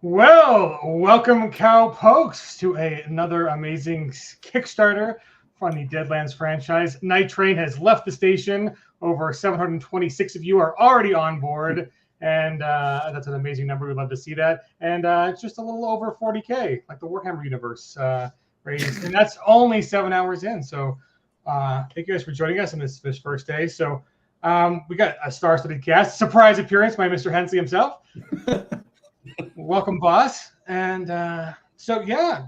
Well, welcome, cowpokes, to another amazing Kickstarter from the Deadlands franchise. Night Train has left the station. Over 726 of you are already on board, and that's an amazing number. We'd love to see that. And it's just a little over 40K, like the Warhammer universe ratings, and that's only 7 hours in. So thank you guys for joining us on this first day. So we got a star-studded cast, surprise appearance by Mr. Hensley himself. Welcome, boss. And so, yeah,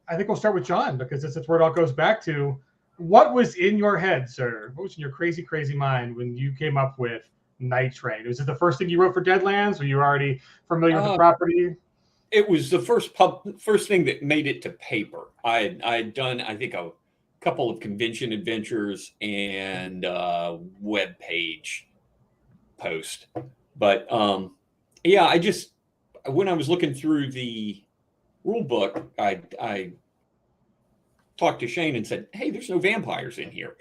I think we'll start with John, because that's where it all goes back to. What was in your head, sir? What was in your crazy, crazy mind when you came up with Night Train? Was it the first thing you wrote for Deadlands? Were you already familiar with the property? It was the first thing that made it to paper. I had done, I think, a couple of convention adventures and web page post. But yeah, when I was looking through the rule book, I talked to Shane and said, "Hey, there's no vampires in here.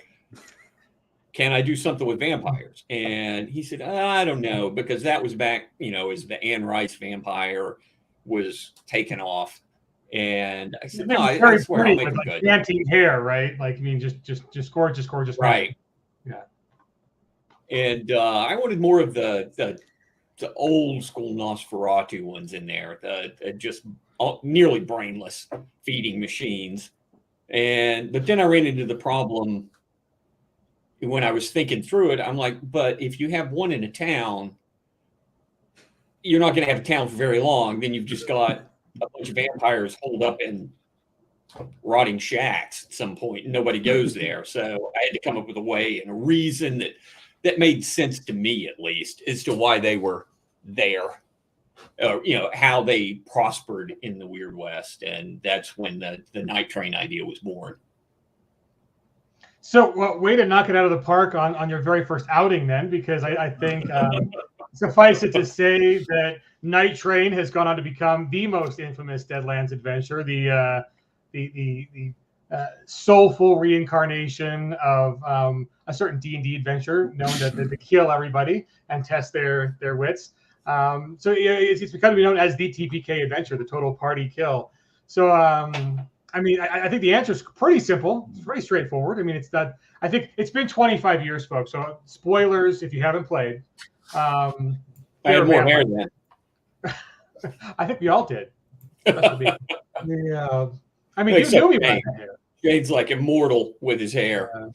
Can I do something with vampires?" And he said, "I don't know," because that was back, as the Anne Rice vampire was taken off. And I said, "No, I swear I'll make it good." Canting hair, right? Like, I mean, just gorgeous. Right. Yeah. And I wanted more of the old school Nosferatu ones in there, just nearly brainless feeding machines. But then I ran into the problem when I was thinking through it. I'm like, but if you have one in a town, you're not going to have a town for very long. Then you've just got a bunch of vampires holed up in rotting shacks at some point, and nobody goes there. So I had to come up with a way and a reason that made sense to me, at least, as to why they were there, how they prospered in the Weird West. And that's when the Night Train idea was born. So, way to knock it out of the park on your very first outing, then, because I think suffice it to say that Night Train has gone on to become the most infamous Deadlands adventure, the soulful reincarnation of a certain D&D adventure known that they kill everybody and test their wits. So it's become known as the TPK adventure, the total party kill. So I mean, I think the answer is pretty simple. It's pretty straightforward. I mean, it's not. I think it's been 25 years, folks. So spoilers if you haven't played. I had more hair than that. I think we all did. Yeah. I mean, Except you knew me Shane. by hair. Shane's like immortal with his hair.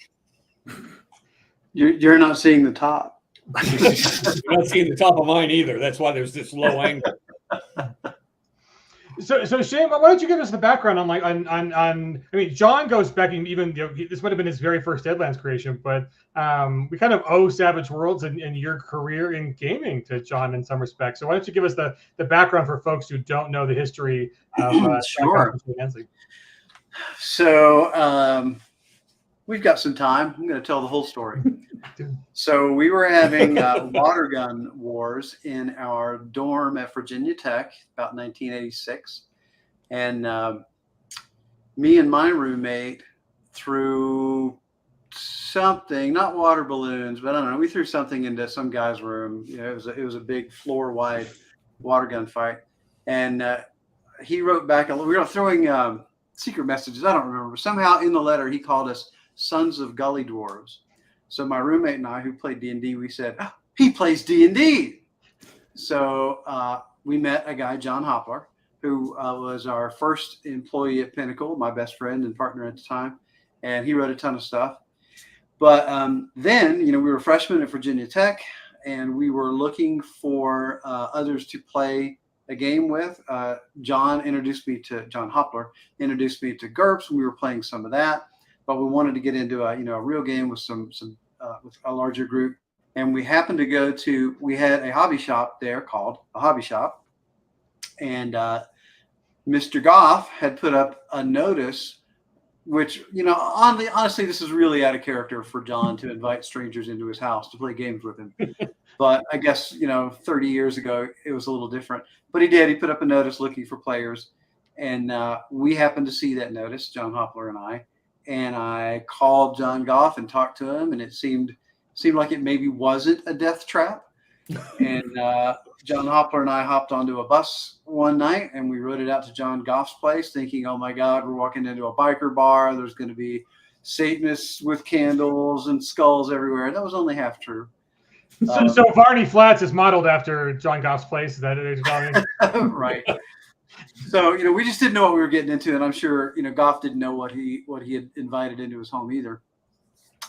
You're not seeing the top. You're not seeing the top of mine either. That's why there's this low angle. So Shane, why don't you give us the background on I mean, John goes back, even this would have been his very first Deadlands creation, but we kind of owe Savage Worlds and your career in gaming to John in some respects. So why don't you give us the background for folks who don't know the history of Sure. So we've got some time. I'm going to tell the whole story. So we were having water gun wars in our dorm at Virginia Tech about 1986. And me and my roommate threw something, not water balloons, but I don't know. We threw something into some guy's room. It was a big floor-wide water gun fight. And he wrote back, we were throwing secret messages. I don't remember. Somehow in the letter, he called us Sons of Gully Dwarves. So my roommate and I, who played D&D, we said, oh, he plays D&D. So we met a guy, John Hopler, who was our first employee at Pinnacle, my best friend and partner at the time. And he wrote a ton of stuff. But then, we were freshmen at Virginia Tech, and we were looking for others to play a game with. John Hopler introduced me to GURPS. We were playing some of that. But we wanted to get into a real game with with a larger group, and we happened to we had a hobby shop there called the Hobby Shop, and Mr. Goff had put up a notice, which honestly, this is really out of character for John to invite strangers into his house to play games with him. But I guess 30 years ago it was a little different. But he did. He put up a notice looking for players, and we happened to see that notice, John Hopler and I. And I called John Goff and talked to him, and it seemed like it maybe wasn't a death trap. And John Hopler and I hopped onto a bus one night, and we rode it out to John Goff's place, thinking, "Oh my God, we're walking into a biker bar. There's going to be Satanists with candles and skulls everywhere." That was only half true. So Varney Flats is modeled after John Goff's place. Is that it? Right. So, we just didn't know what we were getting into, and I'm sure, Goff didn't know what he had invited into his home either.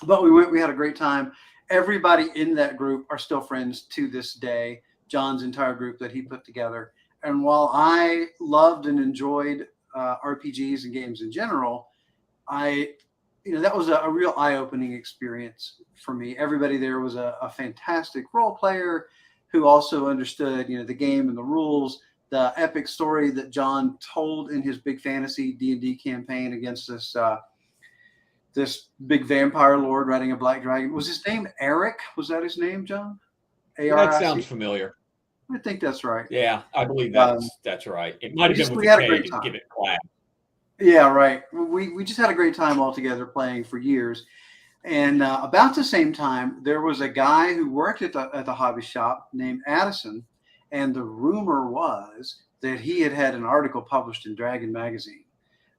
But we had a great time. Everybody in that group are still friends to this day, John's entire group that he put together. And while I loved and enjoyed RPGs and games in general, that was a real eye-opening experience for me. Everybody there was a fantastic role player who also understood, the game and the rules. The epic story that John told in his big fantasy D&D campaign against this big vampire lord riding a black dragon. Was his name Eric? Was that his name, John? A-R-I-C? That sounds familiar. I think that's right. Yeah, I believe that's right. It might have been with the K to give it class. Yeah, right. We just had a great time all together playing for years. And about the same time, there was a guy who worked at the hobby shop named Addison. And the rumor was that he had an article published in Dragon magazine,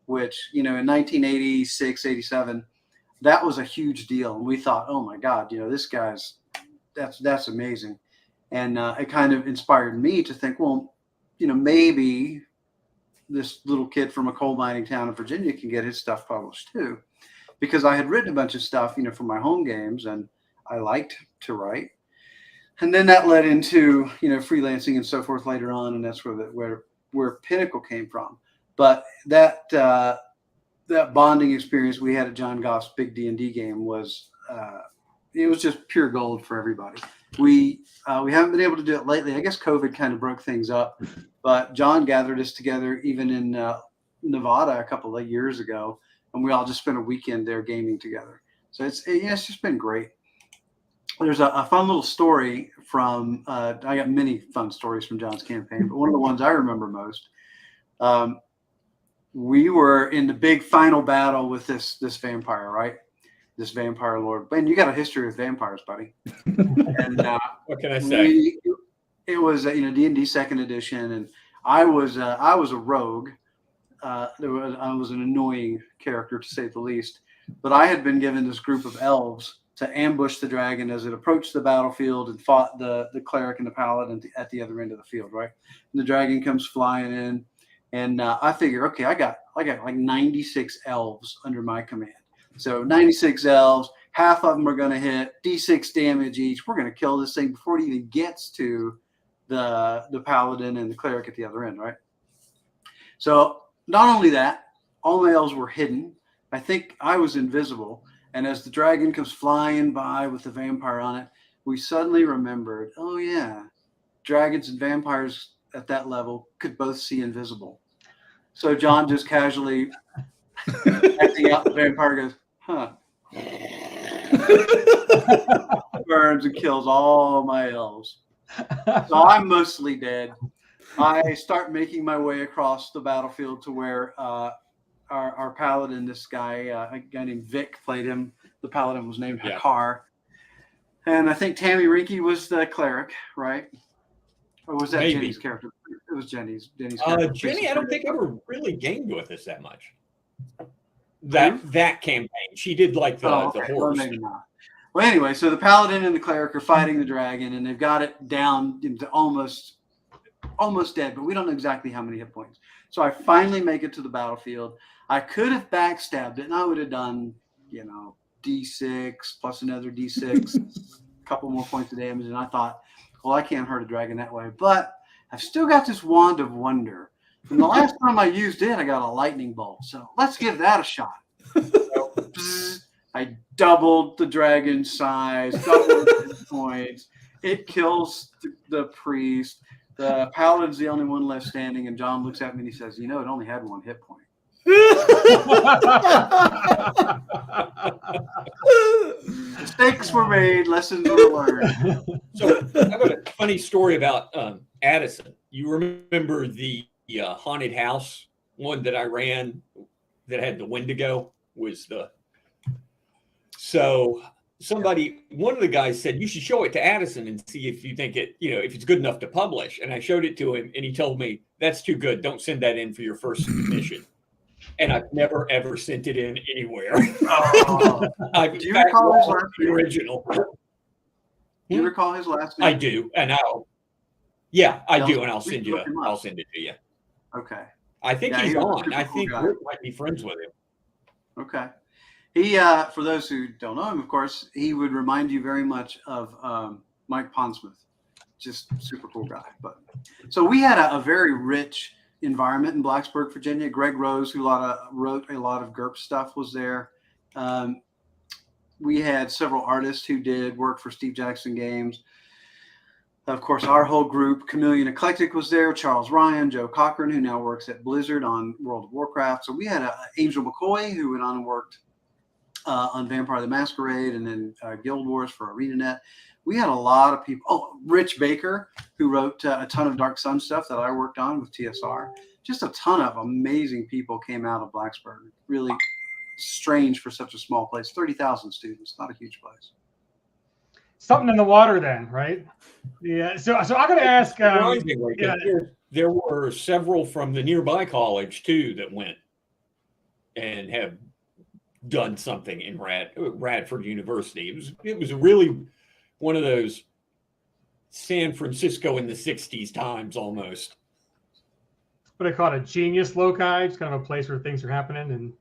which, in 1986, 87, that was a huge deal. And we thought, oh my God, this guy's, that's amazing. And it kind of inspired me to think, well, maybe this little kid from a coal mining town in Virginia can get his stuff published too. Because I had written a bunch of stuff, for my home games, and I liked to write. And then that led into, freelancing and so forth later on, and that's where Pinnacle came from. But that bonding experience we had at John Goff's big D&D game was it was just pure gold for everybody. We haven't been able to do it lately. I guess COVID kind of broke things up, but John gathered us together even in Nevada a couple of years ago, and we all just spent a weekend there gaming together. So it's just been great. There's a fun little story from, I got many fun stories from John's campaign, but one of the ones I remember most, we were in the big final battle with this vampire, right? this vampire lord. Ben, you got a history with vampires, buddy. And what can I say? It was D&D second edition, and I was a rogue. I was an annoying character to say the least. But I had been given this group of elves to ambush the dragon as it approached the battlefield and fought the cleric and the paladin at the other end of the field. Right, and the dragon comes flying in, and I figure, okay, I got like 96 elves under my command. So 96 elves, half of them are going to hit D6 damage each. We're going to kill this thing before it even gets to the paladin and the cleric at the other end, right? So not only that, all my elves were hidden. I think I was invisible. And as the dragon comes flying by with the vampire on it, we suddenly remembered, oh yeah, dragons and vampires at that level could both see invisible. So John just casually acting out the vampire goes, huh. Burns and kills all my elves. So I'm mostly dead. I start making my way across the battlefield to where our paladin, this guy, a guy named Vic, played him. The paladin was named Hakar. And I think Tammy Rinky was the cleric, right? Or was that Maybe. Jenny's character? It was Jenny's character. Jenny, I don't think ever really gamed with us that much. That campaign, she did like the horse. Well, maybe not. Well, anyway, so the paladin and the cleric are fighting the dragon, and they've got it down into almost dead, but we don't know exactly how many hit points. So I finally make it to the battlefield. I could have backstabbed it, and I would have done, D6 plus another D6, a couple more points of damage. And I thought, well, I can't hurt a dragon that way. But I've still got this wand of wonder. And the last time I used it, I got a lightning bolt. So let's give that a shot. So, I doubled the dragon's size, doubled his points. It kills the priest. The paladin's the only one left standing, and John looks at me and he says, it only had one hit point. Mistakes were made, lessons were learned. So I've got a funny story about Addison. You remember the haunted house one that I ran that had the Wendigo? So one of the guys said, you should show it to Addison and see if you think if it's good enough to publish. And I showed it to him and he told me, that's too good. Don't send that in for your first mission. And I've never, ever sent it in anywhere. Do you recall his last name? Original. Do you recall his last name? I do. And I'll send it to you. Okay. I think he's on. I think Rick might be friends with him. Okay. He, for those who don't know him, of course, he would remind you very much of Mike Pondsmith. Just super cool guy. But so we had a very rich environment in Blacksburg, Virginia. Greg Rose, who wrote a lot of GURP stuff, was there. We had several artists who did work for Steve Jackson Games. Of course, our whole group, Chameleon Eclectic, was there. Charles Ryan, Joe Cochran, who now works at Blizzard on World of Warcraft. So we had Angel McCoy, who went on and worked on Vampire the Masquerade and then Guild Wars for ArenaNet. We had a lot of people. Oh, Rich Baker, who wrote a ton of Dark Sun stuff that I worked on with TSR. Just a ton of amazing people came out of Blacksburg. Really strange for such a small place. 30,000 students, not a huge place. Something in the water then, right? Yeah. So I'm going to ask. There were several from the nearby college too that went and have done something in Radford University. It was really one of those San Francisco in the 60s times almost. What I call it, a genius loci. It's kind of a place where things are happening. And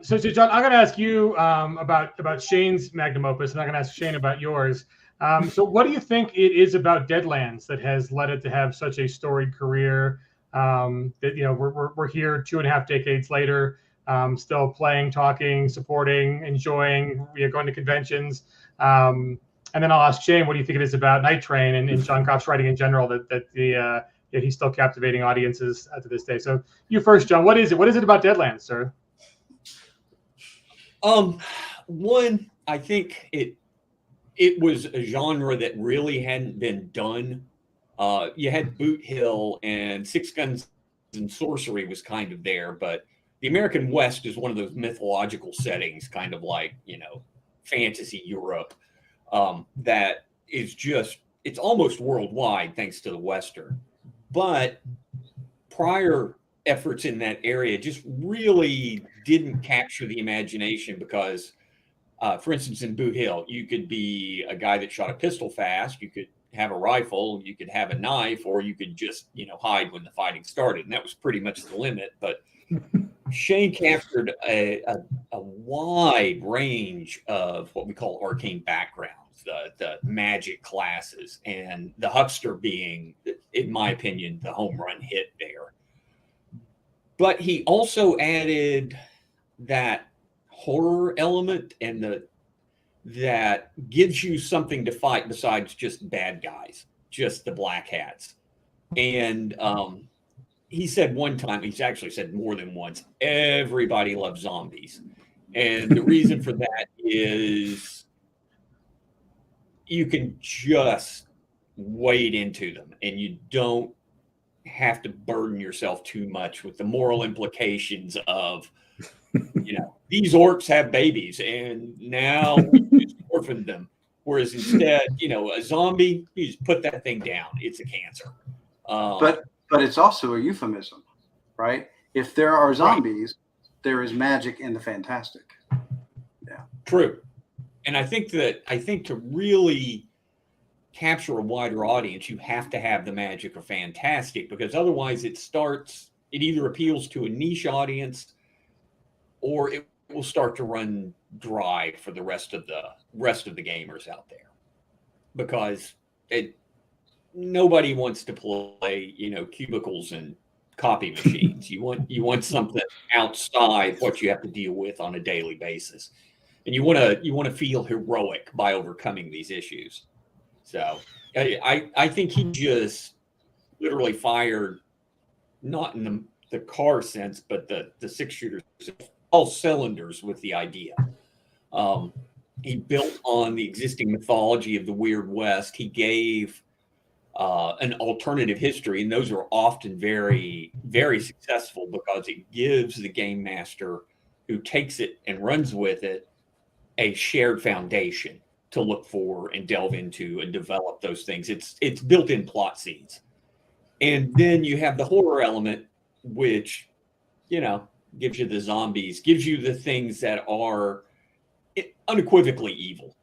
so John, I'm going to ask you about Shane's magnum opus, and I'm going to ask Shane about yours. So what do you think it is about Deadlands that has led it to have such a storied career? That we're here 2.5 decades later, still playing, talking, supporting, enjoying, going to conventions. And then I'll ask Shane, what do you think it is about Night Train and John Kopp's writing in general that he's still captivating audiences to this day? So you first, John. What is it? What is it about Deadlands, sir? One, I think it was a genre that really hadn't been done. You had Boot Hill and Six Guns and Sorcery was kind of there, but the American West is one of those mythological settings, kind of like, fantasy Europe, that is just, it's almost worldwide thanks to the Western. But prior efforts in that area just really didn't capture the imagination because, for instance, in Boot Hill, you could be a guy that shot a pistol fast, you could have a rifle, you could have a knife, or you could just, hide when the fighting started. And that was pretty much the limit. But Shane captured a wide range of what we call arcane backgrounds, the magic classes, and the huckster being, in my opinion, the home run hit there. But he also added that horror element and that gives you something to fight besides just bad guys, just the black hats. And he said one time, he's actually said more than once, everybody loves zombies. And the reason for that is you can just wade into them and you don't have to burden yourself too much with the moral implications of, these orcs have babies and now we just orphaned them. Whereas instead, a zombie, you just put that thing down. It's a cancer. But it's also a euphemism, right? If there are zombies, there is magic in the fantastic. Yeah. True. And I think to really capture a wider audience, you have to have the magic or fantastic, because otherwise it either appeals to a niche audience or it will start to run dry for the rest of the gamers out there, because nobody wants to play, cubicles and copy machines. You want something outside what you have to deal with on a daily basis, and you want to feel heroic by overcoming these issues. So I think he just literally fired, not in the car sense, but the 6-shooter, all cylinders with the idea. He built on the existing mythology of the Weird West. He gave an alternative history, and those are often very, very successful because it gives the game master who takes it and runs with it a shared foundation to look for and delve into and develop those things. It's built-in plot seeds. And then you have the horror element, which, gives you the zombies, gives you the things that are unequivocally evil.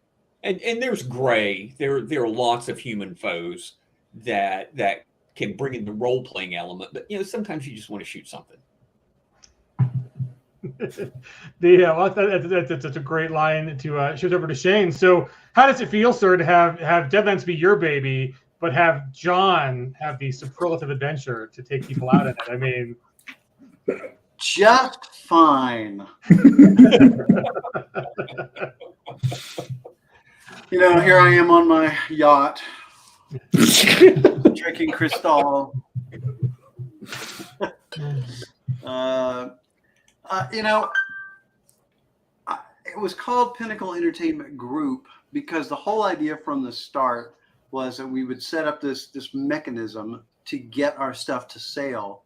And there's gray. There are lots of human foes that can bring in the role-playing element, but sometimes you just want to shoot something. That's a great line to shift over to Shane. So how does it feel, sir, to have Deadlands be your baby, but have John have the superlative adventure to take people out in it? I mean, just fine. Here I am on my yacht, drinking Cristal. It was called Pinnacle Entertainment Group because the whole idea from the start was that we would set up this mechanism to get our stuff to sale.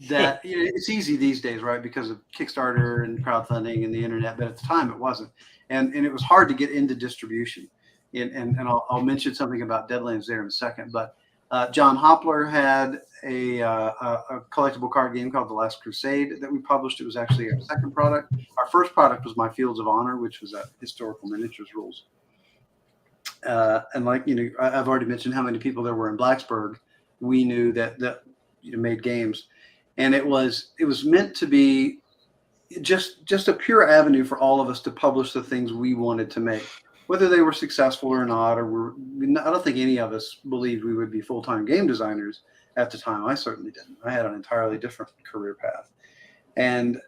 That it's easy these days, right? Because of Kickstarter and crowdfunding and the internet, but at the time it wasn't, and it was hard to get into distribution. And I'll mention something about Deadlands there in a second, but John Hopler had a collectible card game called The Last Crusade that we published. It was actually our second product. Our first product was My Fields of Honor, which was a historical miniatures rules. And I've already mentioned how many people there were in Blacksburg. We knew that made games, and it was meant to be just a pure avenue for all of us to publish the things we wanted to make. Whether they were successful or not, I don't think any of us believed we would be full-time game designers at the time. I certainly didn't. I had an entirely different career path, and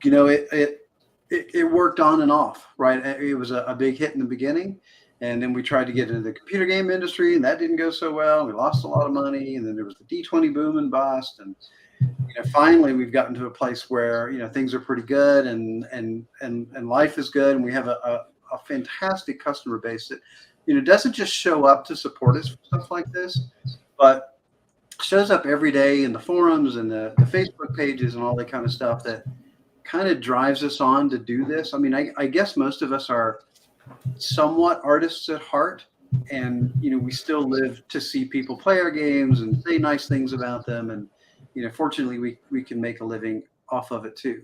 it worked on and off. Right, it was a big hit in the beginning, and then we tried to get into the computer game industry, and that didn't go so well. We lost a lot of money, and then there was the D20 boom and bust, and finally we've gotten to a place where things are pretty good, and life is good, and we have a fantastic customer base that doesn't just show up to support us for stuff like this, but shows up every day in the forums and the Facebook pages and all that kind of stuff that kind of drives us on to do this. I mean, I guess most of us are somewhat artists at heart, and we still live to see people play our games and say nice things about them, and fortunately we can make a living off of it too.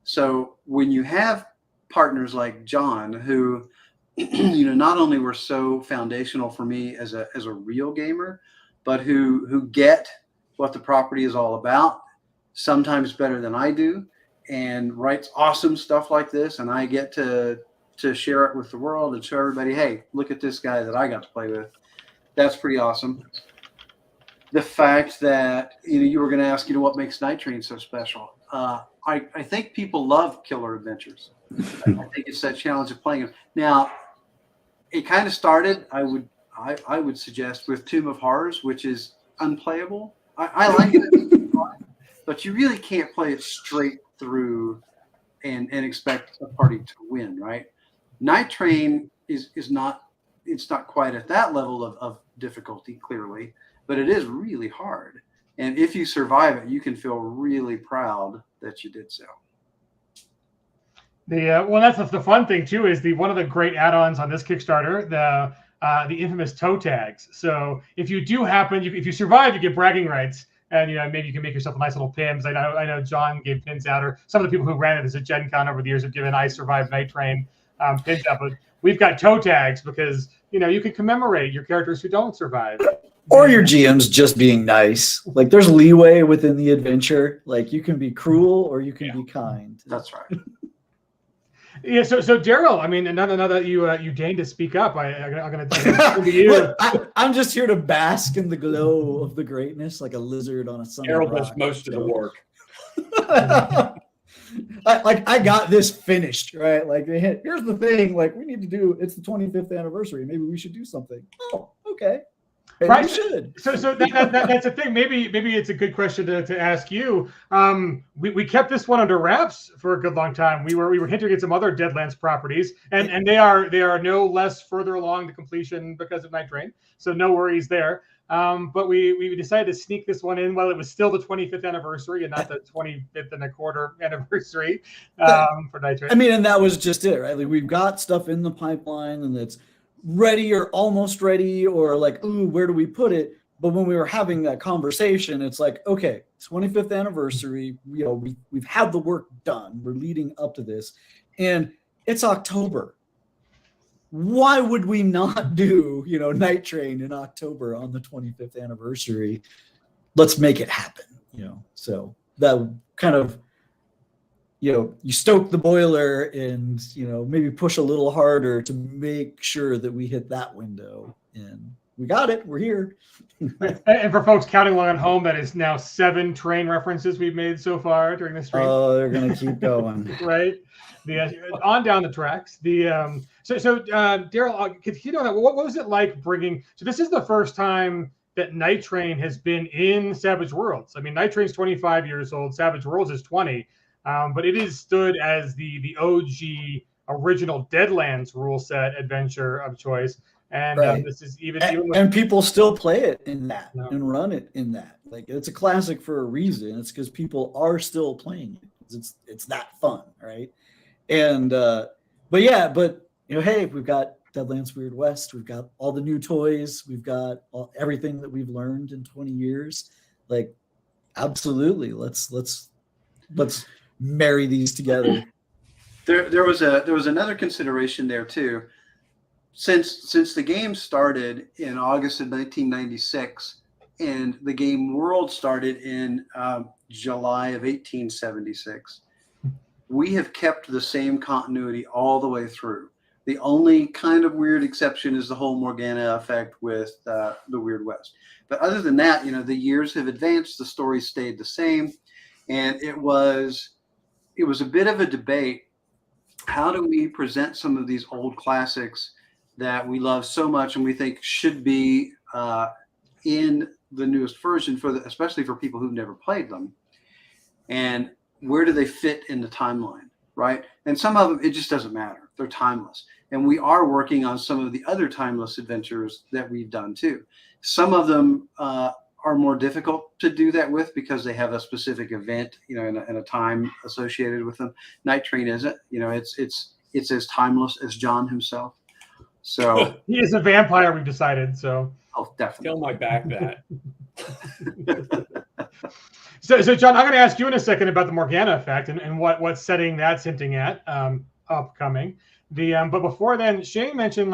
So when you have partners like John, who not only were so foundational for me as a real gamer, but who get what the property is all about, sometimes better than I do, and writes awesome stuff like this, and I get to share it with the world and show everybody, hey, look at this guy that I got to play with. That's pretty awesome. The fact that you were going to ask, what makes Night Train so special? I think people love killer adventures. I think it's that challenge of playing them. Now, it kind of started, I would suggest, with Tomb of Horrors, which is unplayable. I like it, but you really can't play it straight through and expect a party to win, right? Night Train is not, it's not quite at that level of difficulty, clearly, but it is really hard. And if you survive it, you can feel really proud that you did so. Well, that's the fun thing too, is one of the great add-ons on this Kickstarter, the infamous toe tags. So if you do happen, if you survive, you get bragging rights, and maybe you can make yourself a nice little pin. Because I know John gave pins out, or some of the people who ran it as a Gen Con over the years have given "I survived Night Train" pins out. But we've got toe tags because you can commemorate your characters who don't survive. Or your GM's just being nice. Like, there's leeway within the adventure. Like, you can be cruel or you can be kind. That's right. Yeah. So Darrell, I mean, now that you deigned to speak up, I'm going to turn to you. I'm just here to bask in the glow of the greatness, like a lizard on a sunny Darrell rock. does most of the work. I got this finished, right? Like, here's the thing. Like, we need to do. It's the 25th anniversary. Maybe we should do something. Oh, okay. Maybe right. We should. So that's a thing. Maybe it's a good question to ask you. We kept this one under wraps for a good long time. We were hinting at some other Deadlands properties, and they are no less further along to completion because of Night Train. So no worries there. But we decided to sneak this one in while it was still the 25th anniversary and not the 25th and a quarter anniversary for Night Train. I mean, and that was just it, right? Like, we've got stuff in the pipeline, and it's ready or almost ready, or like, ooh, where do we put it? But when we were having that conversation, it's like, okay, 25th anniversary, we've had the work done. We're leading up to this, and it's October. Why would we not do, Night Train in October on the 25th anniversary? Let's make it happen, So that kind of, you stoke the boiler and, maybe push a little harder to make sure that we hit that window. And we got it. We're here. And for folks counting along at home, that is now 7 train references we've made so far during this stream. Oh, they're going to keep going. Right. On down the tracks. So Darrell, could you know what was it like bringing? So this is the first time that Night Train has been in Savage Worlds. I mean, Night Train's 25 years old. Savage Worlds is 20. But it is stood as the OG original Deadlands rule set adventure of choice, and right. This is even and people still play it in that and run it in that. Like, it's a classic for a reason. It's because people are still playing it. It's that fun, right? And but hey, we've got Deadlands Weird West. We've got all the new toys. We've got everything that we've learned in 20 years. Like, absolutely, let's marry these together. There was another consideration there too. Since the game started in August of 1996, and the game world started in July of 1876, we have kept the same continuity all the way through. The only kind of weird exception is the whole Morgana effect with the Weird West. But other than that, the years have advanced, the story stayed the same, and it was a bit of a debate. How do we present some of these old classics that we love so much and we think should be in the newest version, especially for people who've never played them? And where do they fit in the timeline, right? And some of them, it just doesn't matter. They're timeless. And we are working on some of the other timeless adventures that we've done too. Some of them are are more difficult to do that with because they have a specific event, and a time associated with them. Night Train isn't. It's as timeless as John himself. So he is a vampire, we've decided. So definitely. Tell my back that. So John, I'm going to ask you in a second about the Morgana effect and what setting that's hinting at upcoming. But before then, Shane mentioned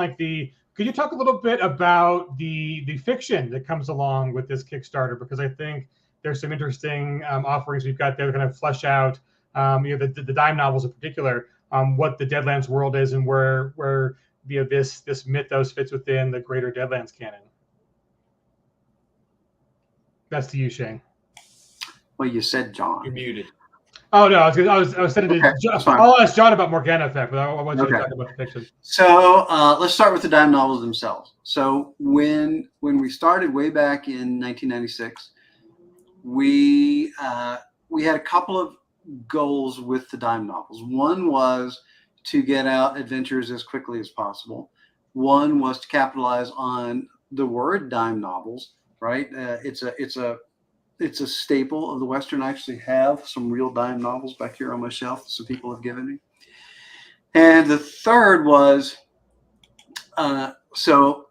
could you talk a little bit about the fiction that comes along with this Kickstarter? Because I think there's some interesting offerings we've got there to kind of flesh out the dime novels in particular, what the Deadlands world is and where this mythos fits within the greater Deadlands canon. That's to you, Shane. Well, you said John. You're muted. Oh no, I was saying Okay, I'll ask John about Morgana effect, but I want you to talk about the fiction. So let's start with the dime novels themselves. So when we started way back in 1996, we had a couple of goals with the dime novels. One was to get out adventures as quickly as possible. One was to capitalize on the word dime novels. Right, it's a staple of the Western. I actually have some real dime novels back here on my shelf some people have given me. And the third was, so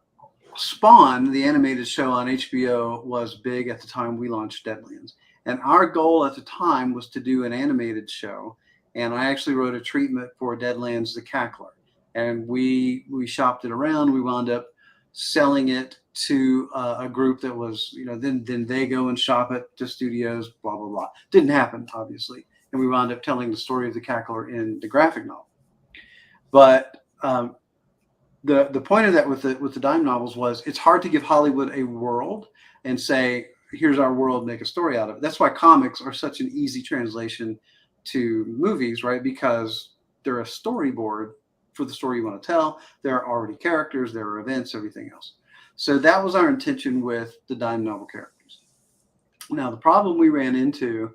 Spawn, the animated show on HBO, was big at the time we launched Deadlands. And our goal at the time was to do an animated show. And I actually wrote a treatment for Deadlands the Cackler. And we shopped it around. We wound up selling it to a group that was, then they go and shop it to studios, blah, blah, blah. Didn't happen, obviously. And we wound up telling the story of the Cackler in the graphic novel. But the point of that with the dime novels was it's hard to give Hollywood a world and say, here's our world, make a story out of it. That's why comics are such an easy translation to movies, right? Because they're a storyboard for the story you want to tell. There are already characters, there are events, everything else. So that was our intention with the dime novel characters. Now, the problem we ran into,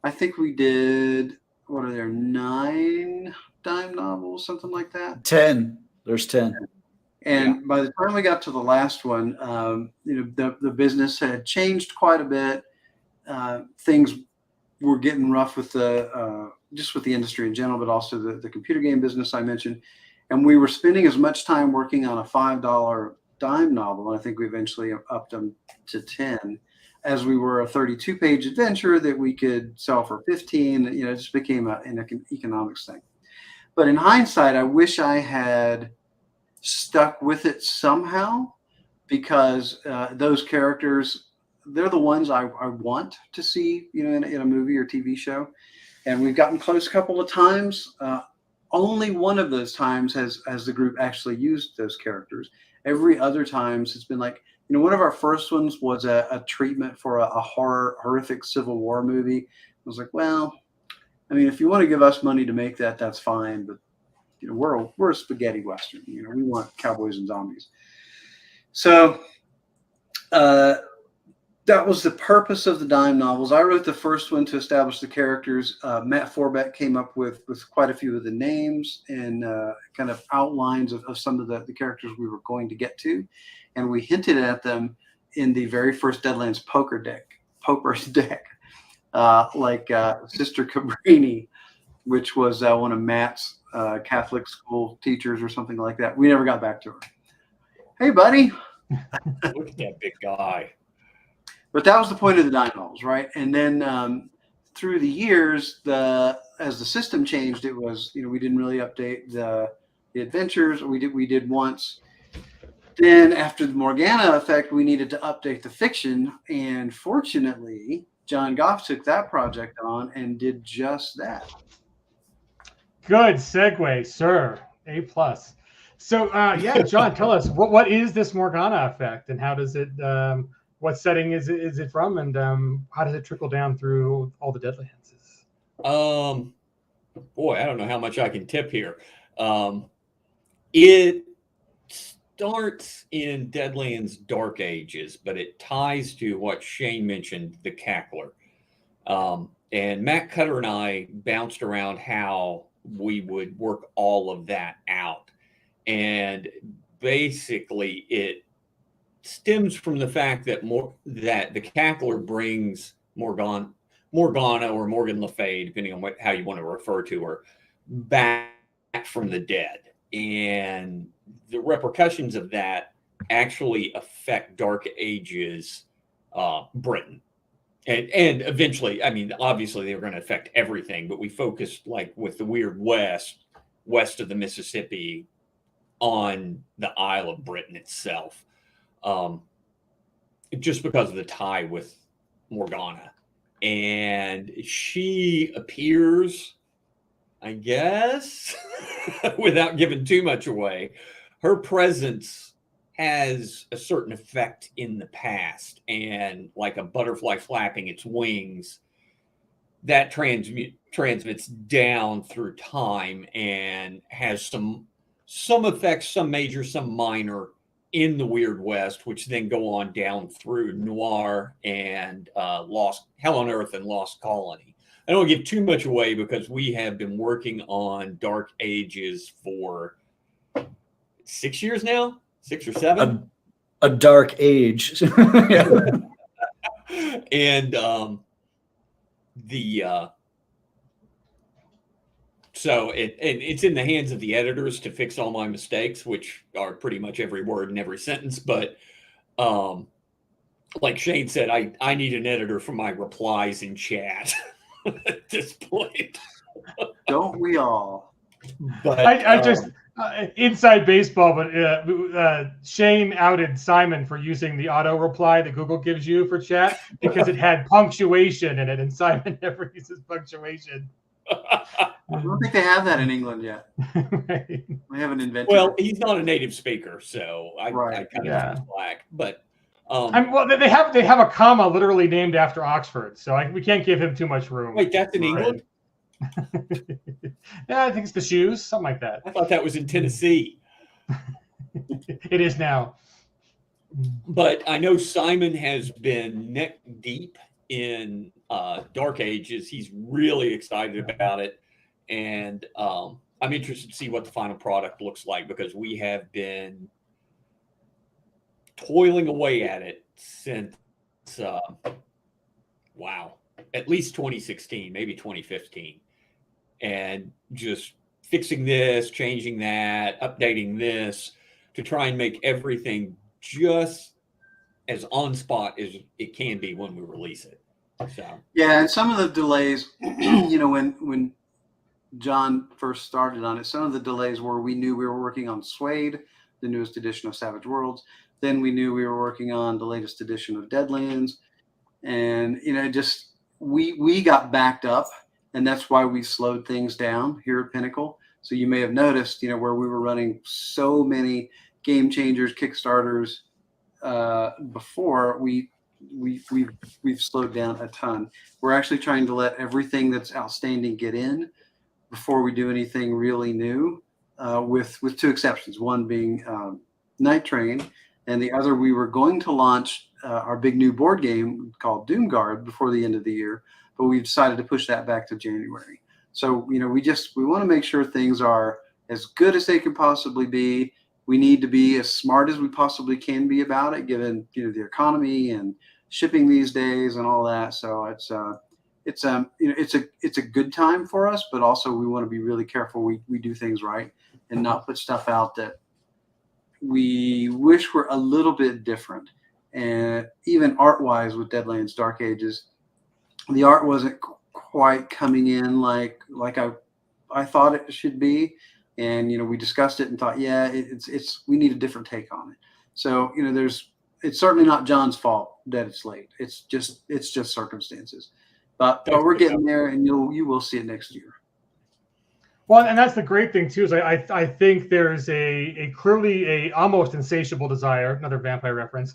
I think we did, 9 dime novels, something like that? 10. There's 10. And by the time we got to the last one, the business had changed quite a bit. Things were getting rough with just with the industry in general, but also the computer game business I mentioned. And we were spending as much time working on a $5 dime novel, and I think we eventually upped them to 10, as we were a 32-page adventure that we could sell for 15. It just became an economics thing. But in hindsight, I wish I had stuck with it somehow, because those characters, they're the ones I want to see, in a movie or TV show. And we've gotten close a couple of times. Only one of those times has the group actually used those characters. Every other times it's been like, one of our first ones was a treatment for a horrific Civil War movie. I was like, well, I mean, if you want to give us money to make that, that's fine. But we're a spaghetti Western. We want cowboys and zombies. So that was the purpose of the dime novels. I wrote the first one to establish the characters. Matt Forbeck came up with quite a few of the names and kind of outlines of some of the characters we were going to get to. And we hinted at them in the very first Deadlands poker deck, like Sister Cabrini, which was one of Matt's Catholic school teachers or something like that. We never got back to her. Hey, buddy. Look at that big guy. But that was the point of the dime novels, right? And then through the years, as the system changed, it was, we didn't really update the adventures. We did once. Then after the Morgana effect, we needed to update the fiction. And fortunately, John Goff took that project on and did just that. Good segue, sir. A+. So John, tell us what is this Morgana effect and how does it what setting is it from, and how does it trickle down through all the Deadlands? Boy, I don't know how much I can tip here. It starts in Deadlands Dark Ages, but it ties to what Shane mentioned, the Cackler. And Matt Cutter and I bounced around how we would work all of that out. And basically stems from the fact that the cackler brings Morgana or Morgan Le Fay, depending on how you want to refer to her, back from the dead. And the repercussions of that actually affect Dark Ages Britain. And eventually, I mean, obviously they were going to affect everything, but we focused, like with the Weird West, west of the Mississippi, on the Isle of Britain itself, just because of the tie with Morgana. And she appears, I guess, without giving too much away, her presence has a certain effect in the past, and like a butterfly flapping its wings, that transmits down through time and has some effects, some major, some minor, in the Weird West, which then go on down through Noir and Hell on Earth and Lost Colony. I don't give too much away because we have been working on Dark Ages for 6 years now, 6 or 7. A dark age. And so it's in the hands of the editors to fix all my mistakes, which are pretty much every word and every sentence. But like Shane said, I need an editor for my replies in chat at this point. Don't we all? But I just inside baseball, but Shane outed Simon for using the auto reply that Google gives you for chat because it had punctuation in it, and Simon never uses punctuation. I don't think they have that in England yet. Right. They haven't invented. Well, it. he's not a native speaker, so I kind of slack. But well, they have a comma literally named after Oxford, so we can't give him too much room. Wait, that's in England? Yeah, I think it's the shoes, something like that. I thought that was in Tennessee. It is now. But I know Simon has been neck deep in Dark Ages. He's really excited about it. And I'm interested to see what the final product looks like, because we have been toiling away at it since, at least 2016, maybe 2015. And just fixing this, changing that, updating this to try and make everything just as on spot as it can be when we release it. So yeah, and some of the delays, when John first started on it, some of the delays were we knew we were working on Suede, the newest edition of Savage Worlds. Then we knew we were working on the latest edition of Deadlands, and we got backed up, and that's why we slowed things down here at Pinnacle. So you may have noticed, where we were running so many game changers, Kickstarters before, we've slowed down a ton. We're actually trying to let everything that's outstanding get in before we do anything really new, with two exceptions. One being Night Train, and the other, we were going to launch our big new board game called Doomguard before the end of the year, but we've decided to push that back to January. So, we want to make sure things are as good as they can possibly be. We need to be as smart as we possibly can be about it, given, the economy and shipping these days and all that. So it's a good time for us, but also we want to be really careful we do things right and not put stuff out that we wish were a little bit different. And even art-wise with Deadlands Dark Ages, the art wasn't quite coming in like I thought it should be. And we discussed it and thought, we need a different take on it. So it's certainly not John's fault that it's late. It's just circumstances. But we're getting there, and you will see it next year. Well, and that's the great thing too, is I think there's a clearly a almost insatiable desire, another vampire reference,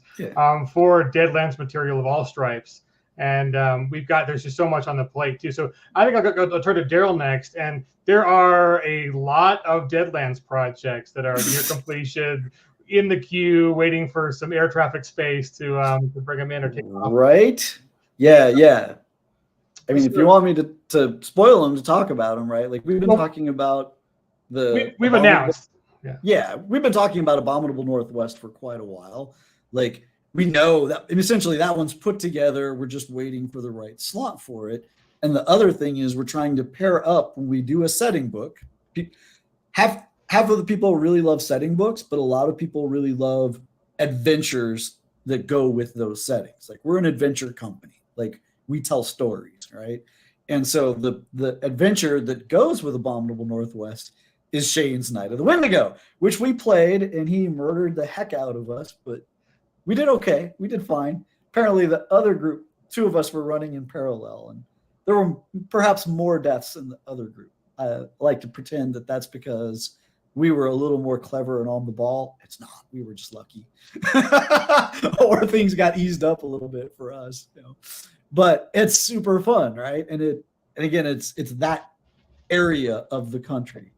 for Deadlands material of all stripes. And there's just so much on the plate too. So I think I'll turn to Darrell next. And there are a lot of Deadlands projects that are near completion, in the queue, waiting for some air traffic space to bring them in or take them off. Right? Yeah. I mean, if you want me to spoil them, to talk about them, right? Like we've been talking about we've announced. Yeah, we've been talking about Abominable Northwest for quite a while. Like, we know that, and essentially that one's put together. We're just waiting for the right slot for it. And the other thing is we're trying to pair up when we do a setting book. Half of the people really love setting books, but a lot of people really love adventures that go with those settings. Like, we're an adventure company. Like, we tell stories, right? And so the adventure that goes with Abominable Northwest is Shane's Night of the Wendigo, which we played, and he murdered the heck out of us, but we did okay. We did fine. Apparently the other group, 2 of us were running in parallel, and there were perhaps more deaths in the other group. I like to pretend that that's because we were a little more clever and on the ball. It's not. We were just lucky. Or things got eased up a little bit for us. You know? But it's super fun, right? And again, it's that area of the country.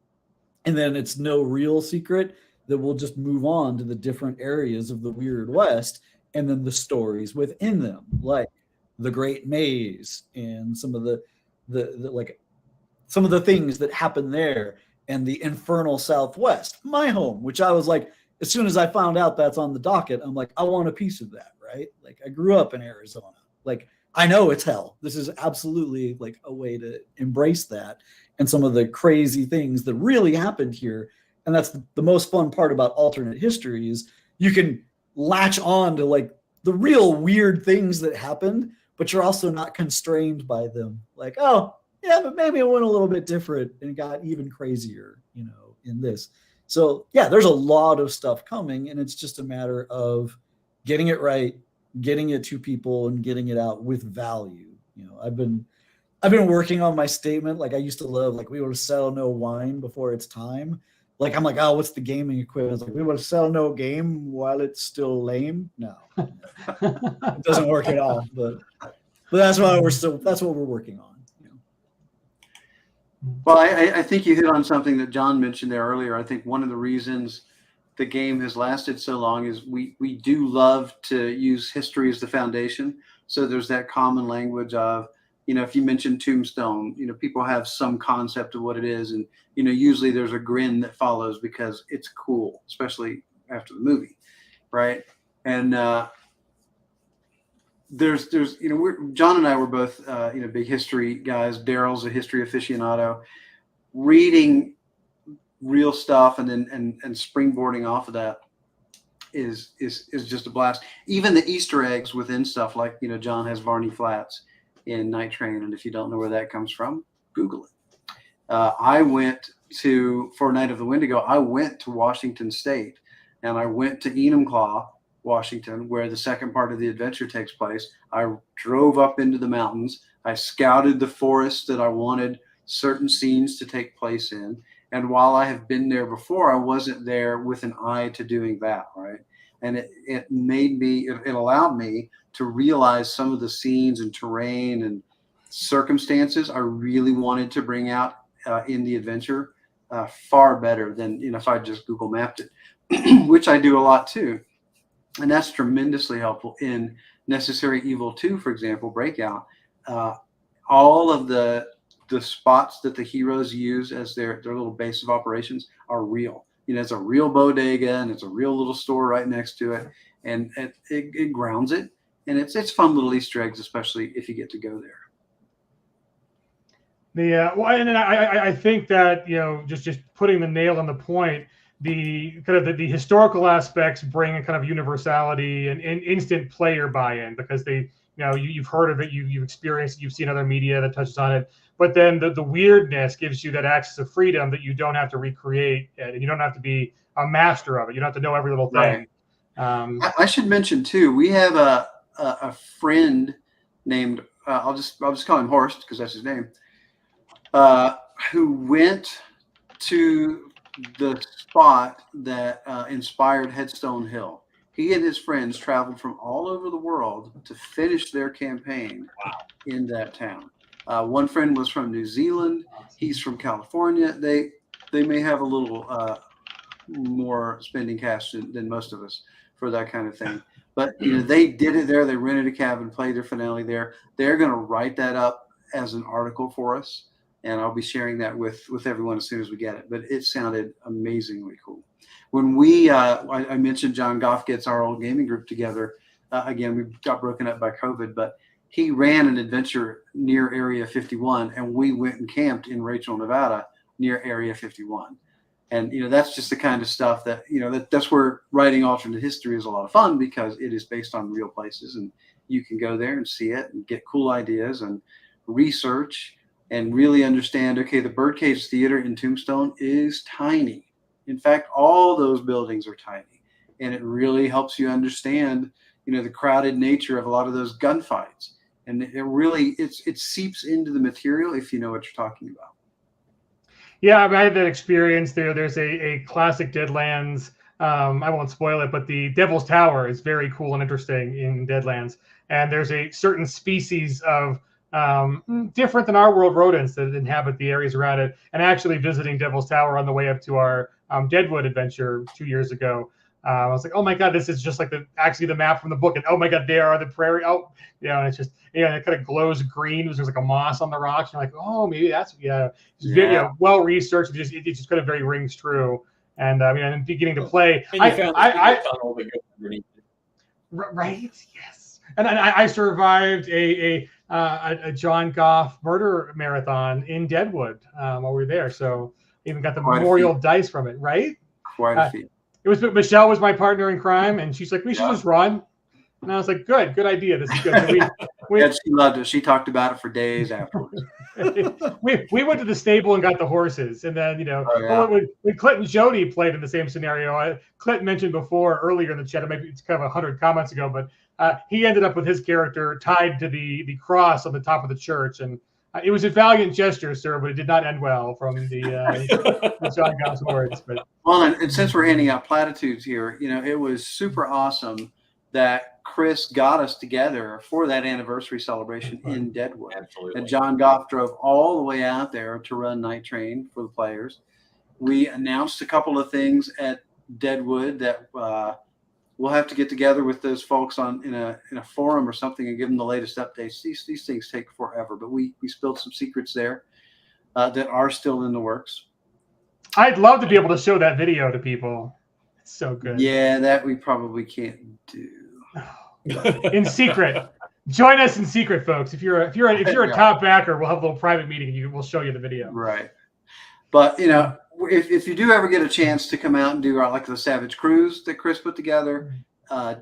And then it's no real secret that we'll just move on to the different areas of the Weird West and then the stories within them, like the Great Maze and some of the some of the things that happen there, and the Infernal Southwest, my home, which I was like, as soon as I found out that's on the docket, I'm like, I want a piece of that, right? Like, I grew up in Arizona. Like, I know it's hell. This is absolutely like a way to embrace that and some of the crazy things that really happened here. And that's the most fun part about alternate history is you can latch on to like the real weird things that happened, but you're also not constrained by them. Like, oh, yeah, but maybe it went a little bit different and got even crazier, you know, in this. So yeah, there's a lot of stuff coming, and it's just a matter of getting it right, getting it to people, and getting it out with value. You know, I've been working on my statement. Like, I used to love, like, we would sell no wine before it's time. Like, I'm like, oh, what's the gaming equivalent? It's like, we would sell no game while it's still lame. No, it doesn't work at all. But that's why that's what we're working on. Well, I think you hit on something that John mentioned there earlier. I think one of the reasons the game has lasted so long is we do love to use history as the foundation. So there's that common language of, you know, if you mention Tombstone, you know, people have some concept of what it is. And, you know, usually there's a grin that follows because it's cool, especially after the movie, right? And there's you know, John and I were both you know, big history guys. Darrell's a history aficionado. Reading real stuff and then and springboarding off of that is just a blast. Even the Easter eggs within stuff, like, you know, John has Varney Flats in Night Train, and if you don't know where that comes from, Google it. I went for Night of the Wendigo. I went to Washington State, and I went to Enumclaw, Washington, where the second part of the adventure takes place. I drove up into the mountains. I scouted the forest that I wanted certain scenes to take place in. And while I have been there before, I wasn't there with an eye to doing that, right? And it allowed me to realize some of the scenes and terrain and circumstances I really wanted to bring out in the adventure far better than, you know, if I just Google mapped it, which I do a lot too. And that's tremendously helpful in Necessary Evil 2, for example, Breakout. All of the spots that the heroes use as their little base of operations are real. You know, it's a real bodega and it's a real little store right next to it. And it grounds it. And it's fun little Easter eggs, especially if you get to go there. Well, and then I think that, you know, just putting the nail on the point, the kind of the historical aspects bring a kind of universality and instant player buy-in, because they, you know, you've heard of it, you've experienced it, you've seen other media that touches on it, but then the weirdness gives you that access of freedom that you don't have to recreate, and you don't have to be a master of it. You don't have to know every little thing. Right. I should mention too, we have a friend named I'll just call him Horst because that's his name, who went to the spot that inspired Headstone Hill. He and his friends traveled from all over the world to finish their campaign in that town. One friend was from New Zealand. He's from California. They may have a little more spending cash than most of us for that kind of thing. But, you know, they did it there. They rented a cabin, played their finale there. They're going to write that up as an article for us. and I'll be sharing that with everyone as soon as we get it. But it sounded amazingly cool. When we, I mentioned John Goff gets our old gaming group together. Again, we got broken up by COVID, but he ran an adventure near Area 51, and we went and camped in Rachel, Nevada, near Area 51. And that's just the kind of stuff that that's where writing alternate history is a lot of fun, because it is based on real places, and you can go there and see it and get cool ideas and research and really understand. Okay, the Birdcage Theater in Tombstone is tiny. In fact, all those buildings are tiny, and it really helps you understand the crowded nature of a lot of those gunfights. And it seeps into the material if you know what you're talking about. Yeah, I had that experience there. There's a classic Deadlands. I won't spoil it, but the Devil's Tower is very cool and interesting in Deadlands. And there's a certain species of different than our world rodents that inhabit the areas around it. And actually visiting Devil's Tower on the way up to our Deadwood adventure 2 years ago, I was like, oh my God, this is just like the map from the book. And oh my God, there are the prairie. Oh, and it's just, it kind of glows green. There's like a moss on the rocks. You're like, oh, maybe that's, well researched. It just kind of very rings true. And I'm beginning to play. And you found the tunnel that goes underneath it. Right. Yes. And I survived a John Goff murder marathon in Deadwood while we were there. So even got the memorial dice from it. Right. Quite a feat. Michelle was my partner in crime, and she's like, we should just run. And I was like, good idea. This is good. So yeah, she loved it. She talked about it for days afterwards. we went to the stable and got the horses. And then, when Clint and Jody played in the same scenario, Clint mentioned before earlier in the chat, maybe it's kind of 100 comments ago, but he ended up with his character tied to the cross on the top of the church. And it was a valiant gesture, sir, but it did not end well from the John Goff's words. But and since we're handing out platitudes here, it was super awesome that Chris got us together for that anniversary celebration in Deadwood. Absolutely. And John Goff drove all the way out there to run Night Train for the players. We announced a couple of things at Deadwood that we'll have to get together with those folks in a forum or something and give them the latest updates. These things take forever, but we spilled some secrets there that are still in the works. I'd love to be able to show that video to people. It's so good. Yeah, that we probably can't do. In secret. Join us in secret, folks. If you're a top backer, we'll have a little private meeting and we'll show you the video. Right. But if you do ever get a chance to come out and do like the Savage Cruise that Chris put together,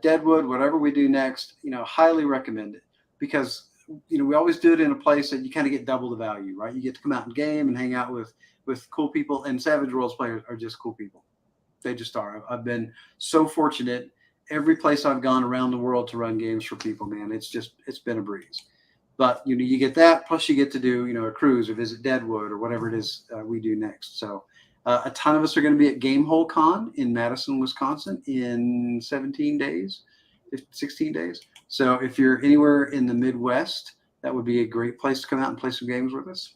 Deadwood, whatever we do next, highly recommend it, because we always do it in a place that you kind of get double the value, right? You get to come out and game and hang out with cool people, and Savage Worlds players are just cool people. They just are. I've been so fortunate. Every place I've gone around the world to run games for people, man, it's been a breeze. But you get that, plus you get to do a cruise or visit Deadwood or whatever it is we do next. So a ton of us are going to be at Gamehole Con in Madison, Wisconsin in 16 days. So if you're anywhere in the Midwest, that would be a great place to come out and play some games with us.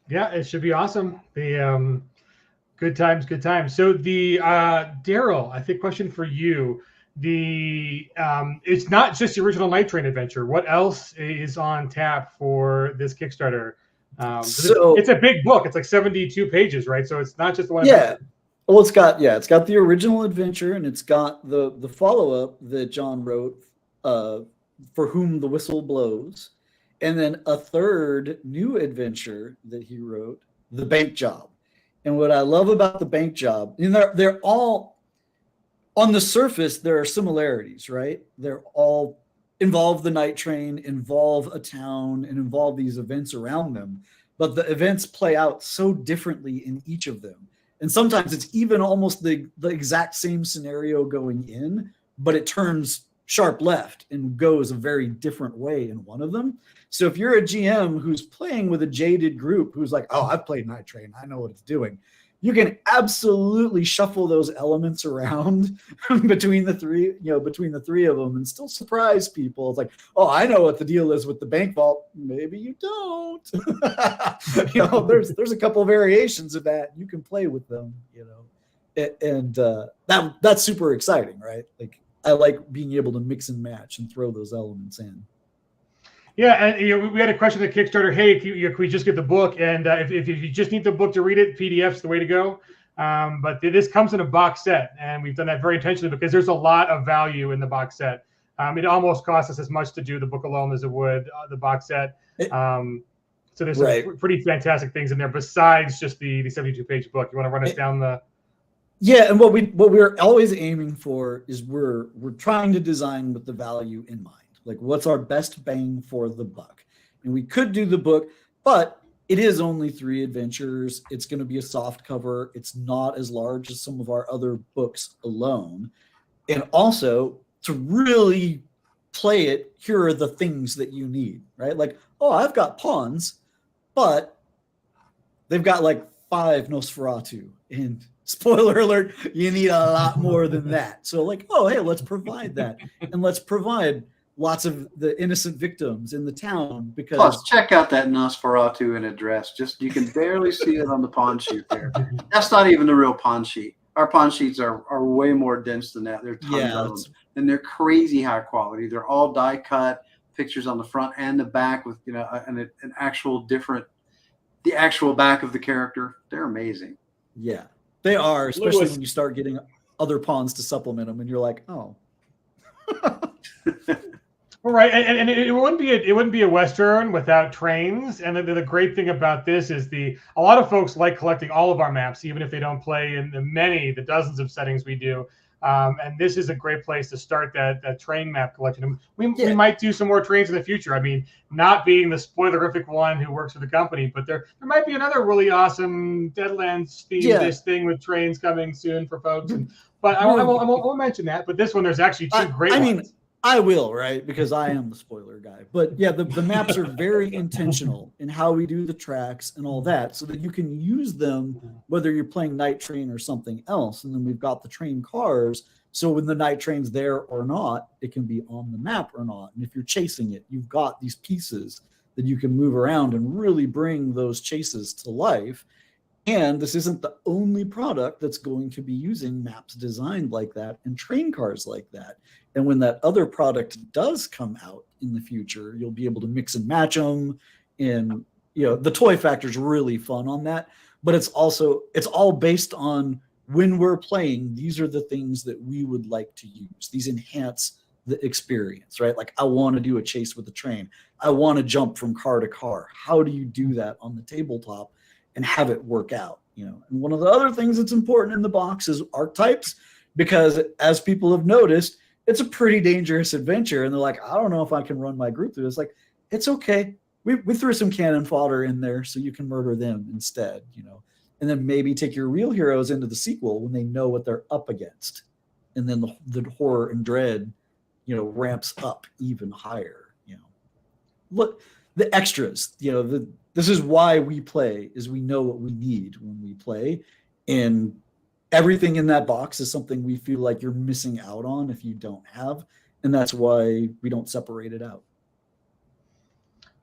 Yeah, it should be awesome. The good times. So the Darrell, I think question for you. It's not just the original Night Train adventure. What else is on tap for this Kickstarter? It's a big book. It's like 72 pages, right? So it's not just one. Yeah. Adventure. Well, it's got the original adventure, and it's got the follow-up that John wrote, For Whom the Whistle Blows, and then a third new adventure that he wrote, The Bank Job. And what I love about The Bank Job, they're all on the surface, there are similarities, right? They're all involve the Night Train, involve a town, and involve these events around them. But the events play out so differently in each of them. And sometimes it's even almost the exact same scenario going in, but it turns sharp left and goes a very different way in one of them. So if you're a GM who's playing with a jaded group who's like, oh, I've played Night Train, I know what it's doing, you can absolutely shuffle those elements around between the three of them and still surprise people. It's like, oh, I know what the deal is with the bank vault. Maybe you don't. There's a couple of variations of that. You can play with them, and that's super exciting, right? Like I like being able to mix and match and throw those elements in. Yeah, and we had a question at Kickstarter. Hey, can we just get the book? And if you just need the book to read it, PDF's the way to go. But this comes in a box set, and we've done that very intentionally because there's a lot of value in the box set. It almost costs us as much to do the book alone as it would the box set. So there's some pretty fantastic things in there besides just the 72-page book. You want to run us down the? Yeah, and what we're always aiming for is we're trying to design with the value in mind. Like, what's our best bang for the buck? And we could do the book, but it is only 3 adventures. It's going to be a soft cover. It's not as large as some of our other books alone. And also, to really play it, here are the things that you need, right? Like, oh, I've got pawns, but they've got like 5 Nosferatu. And spoiler alert, you need a lot more than that. So like, oh, hey, let's provide that. And let's provide lots of the innocent victims in the town, because plus check out that Nosferatu in a dress. Just you can barely see it on the pawn sheet there. That's not even the real pawn sheet. Our pawn sheets are way more dense than that. There are tons of them, and they're crazy high quality. They're all die cut pictures on the front and the back with an actual the actual back of the character. They're amazing. Yeah, they are, especially when you start getting other pawns to supplement them, and you're like, oh. Right, and it wouldn't be a Western without trains. And the great thing about this is a lot of folks like collecting all of our maps, even if they don't play in the dozens of settings we do. And this is a great place to start that train map collection. We might do some more trains in the future. I mean, not being the spoilerific one who works for the company, but there might be another really awesome Deadlands themed thing with trains coming soon for folks. But I won't mention that. But this one, there's actually 2 great ones. Mean, I will, right? Because I am the spoiler guy. But yeah, the maps are very intentional in how we do the tracks and all that, so that you can use them whether you're playing Night Train or something else. And then we've got the train cars, so when the night train's there or not, it can be on the map or not. And if you're chasing it, you've got these pieces that you can move around and really bring those chases to life. And this isn't the only product that's going to be using maps designed like that and train cars like that. And when that other product does come out in the future, you'll be able to mix and match them. And the toy factor is really fun on that. But it's all based on when we're playing, these are the things that we would like to use. These enhance the experience, right? Like, I want to do a chase with the train. I want to jump from car to car. How do you do that on the tabletop and have it work out? And one of the other things that's important in the box is archetypes, because as people have noticed, it's a pretty dangerous adventure. And they're like, I don't know if I can run my group through this. Like, it's okay. We threw some cannon fodder in there so you can murder them instead, and then maybe take your real heroes into the sequel when they know what they're up against. And then the horror and dread, ramps up even higher. Look, the extras, this is why we play, is we know what we need when we play. And everything in that box is something we feel like you're missing out on if you don't have. And that's why we don't separate it out.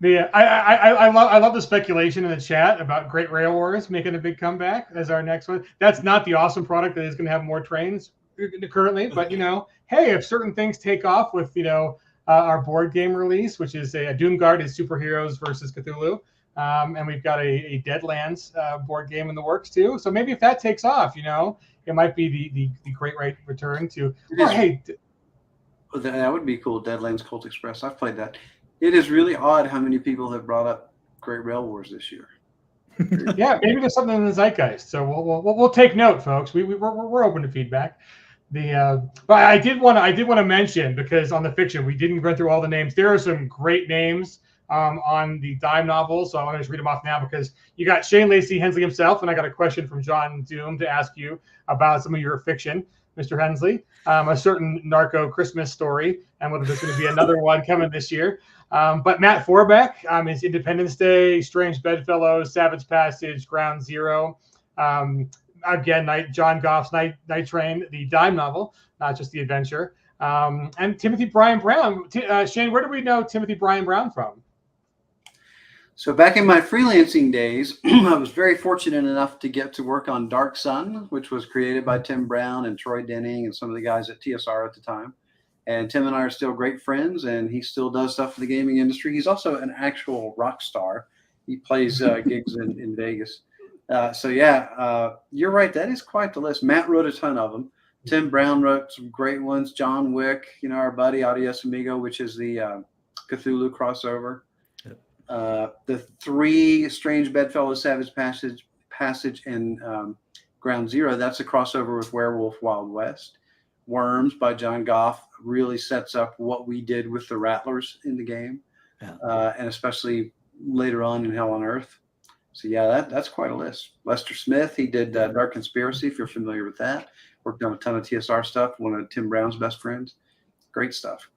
Yeah, I love the speculation in the chat about Great Rail Wars making a big comeback as our next one. That's not the awesome product that is going to have more trains currently, but hey, if certain things take off with our board game release, which is a Doomguard is Superheroes versus Cthulhu, and we've got a Deadlands board game in the works too. So maybe if that takes off, it might be the great return to. That would be cool. Deadlands Colt Express. I've played that. It is really odd how many people have brought up Great Rail Wars this year. Yeah, maybe there's something in the zeitgeist. So we'll take note, folks. We're open to feedback. But I did want to mention, because on the fiction we didn't run through all the names. There are some great names on the dime novels, so I want to just read them off now, because you got Shane Lacey Hensley himself, and I got a question from John Doom to ask you about some of your fiction, Mr. Hensley, a certain narco Christmas story, and whether there's going to be another one coming this year. But Matt Forbeck is Independence Day, Strange Bedfellows, Savage Passage, Ground Zero. Again, John Goff's Night Train, the dime novel, not just the adventure. And Timothy Bryan Brown. Shane, where do we know Timothy Bryan Brown from? So back in my freelancing days, I was very fortunate enough to get to work on Dark Sun, which was created by Tim Brown and Troy Denning and some of the guys at TSR at the time. And Tim and I are still great friends, and he still does stuff for the gaming industry. He's also an actual rock star. He plays gigs in Vegas. So you're right. That is quite the list. Matt wrote a ton of them. Tim Brown wrote some great ones. John Wick, our buddy Adios Amigo, which is the Cthulhu crossover. Yep. The 3 Strange Bedfellows Savage Passage and Ground Zero. That's a crossover with Werewolf Wild West. Worms by John Goff really sets up what we did with the Rattlers in the game, and especially later on in Hell on Earth. So that's quite a list. Lester Smith, he did Dark Conspiracy, if you're familiar with that. Worked on a ton of TSR stuff. One of Tim Brown's best friends. Great stuff.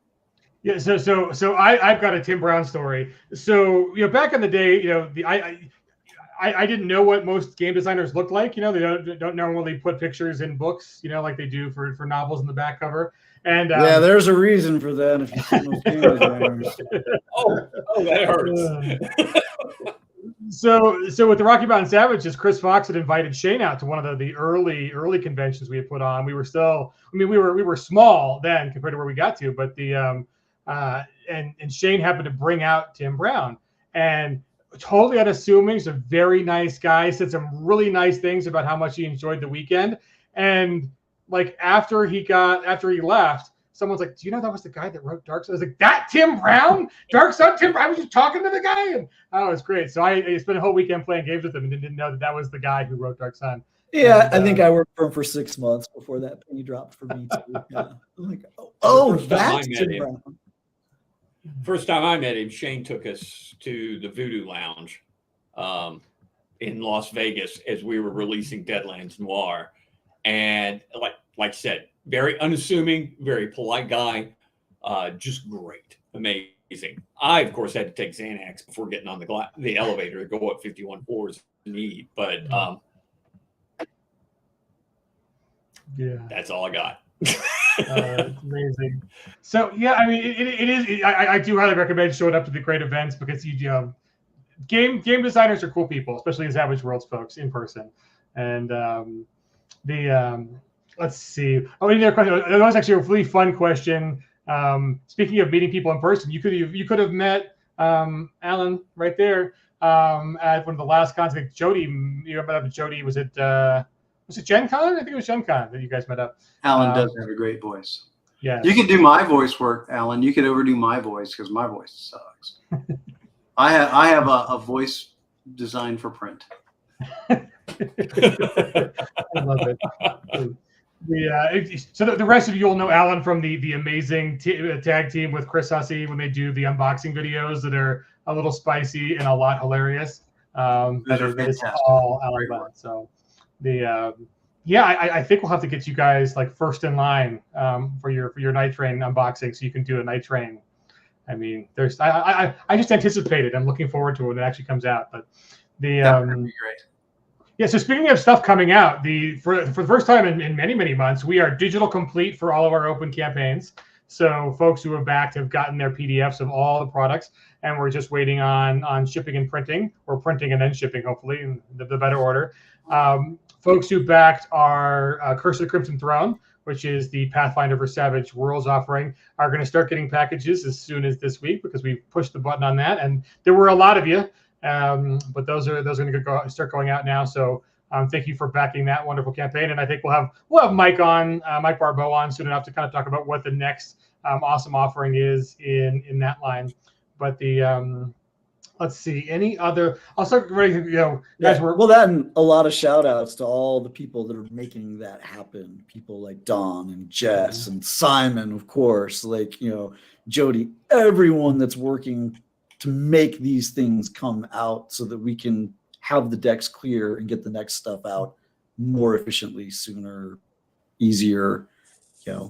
Yeah. So I've got a Tim Brown story. So back in the day, I didn't know what most game designers look like. They don't normally put pictures in books, like they do for novels in the back cover. And there's a reason for that. If you see most game designers. oh, that hurts. So with the Rocky Mountain Savages, Chris Fox had invited Shane out to one of the early conventions we had put on. We were still, we were small then compared to where we got to, but and Shane happened to bring out Tim Brown, and totally unassuming. He's a very nice guy. Said some really nice things about how much he enjoyed the weekend. And like after he left, someone's like, "Do you know that was the guy that wrote Dark Sun?" I was like, "That Tim Brown, Dark Sun, Tim Brown." I was just talking to the guy, and it's great. So I spent a whole weekend playing games with him, and didn't know that was the guy who wrote Dark Sun. Yeah, I think I worked for him for 6 months before that penny dropped for me too. Yeah. I'm like, that's Tim Brown. First time I met him, Shane took us to the Voodoo Lounge in Las Vegas as we were releasing Deadlands Noir. And like I said, very unassuming, very polite guy, just great, amazing. I, of course, had to take Xanax before getting on the elevator to go up 51 floors and eat. But that's all I got. Amazing. So it is. I do highly recommend showing up to the great events because game designers are cool people, especially as Savage Worlds folks in person. And let's see. Oh, any other question? That was actually a really fun question. Speaking of meeting people in person, you could have met Alan right there at one of the last cons. I think Jody, you met up with Jody. Was it Gen Con? I think it was Gen Con that you guys met up. Alan does have a great voice. Yeah. You could do my voice work, Alan. You could overdo my voice because my voice sucks. I have a voice designed for print. I love it. So the rest of you will know Alan from the amazing tag team with Chris Hussey when they do the unboxing videos that are a little spicy and a lot hilarious. That is all Alan Bond. So I think we'll have to get you guys like first in line for your Night Train unboxing, so you can do a Night Train. I mean, I just anticipate it. I'm looking forward to it when it actually comes out. But that would be great. Yeah, so speaking of stuff coming out, for the first time in many months, we are digital complete for all of our open campaigns. So folks who have backed have gotten their PDFs of all the products, and we're just waiting on shipping and printing, or printing and then shipping, hopefully, in the better order. Folks who backed our Curse of the Crimson Throne, which is the Pathfinder for Savage Worlds offering, are going to start getting packages as soon as this week because we pushed the button on that, and there were a lot of you. But those are going to start going out now. So thank you for backing that wonderful campaign. And I think we'll have Mike on, Mike Barbeau on soon enough to kind of talk about what the next awesome offering is in that line. But let's see, any other? I'll start guys. That and a lot of shout outs to all the people that are making that happen. People like Don and Jess and Simon, of course, Jody, everyone that's working to make these things come out so that we can have the decks clear and get the next stuff out more efficiently, sooner, easier, Yeah,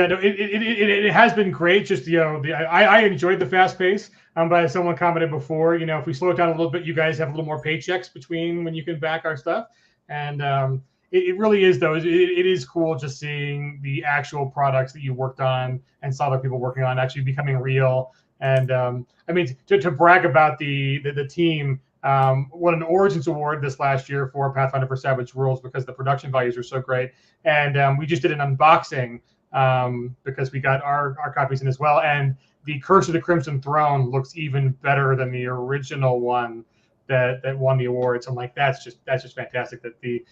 no, it has been great. Just I enjoyed the fast pace. But as someone commented before, if we slow it down a little bit, you guys have a little more paychecks between when you can back our stuff. And it really is, though. It is cool just seeing the actual products that you worked on and saw other people working on actually becoming real. And I mean, to brag about the team, won an Origins Award this last year for Pathfinder for Savage Worlds because the production values are so great. And we just did an unboxing because we got our copies in as well. And the Curse of the Crimson Throne looks even better than the original one that won the award. So I'm like, that's just fantastic that the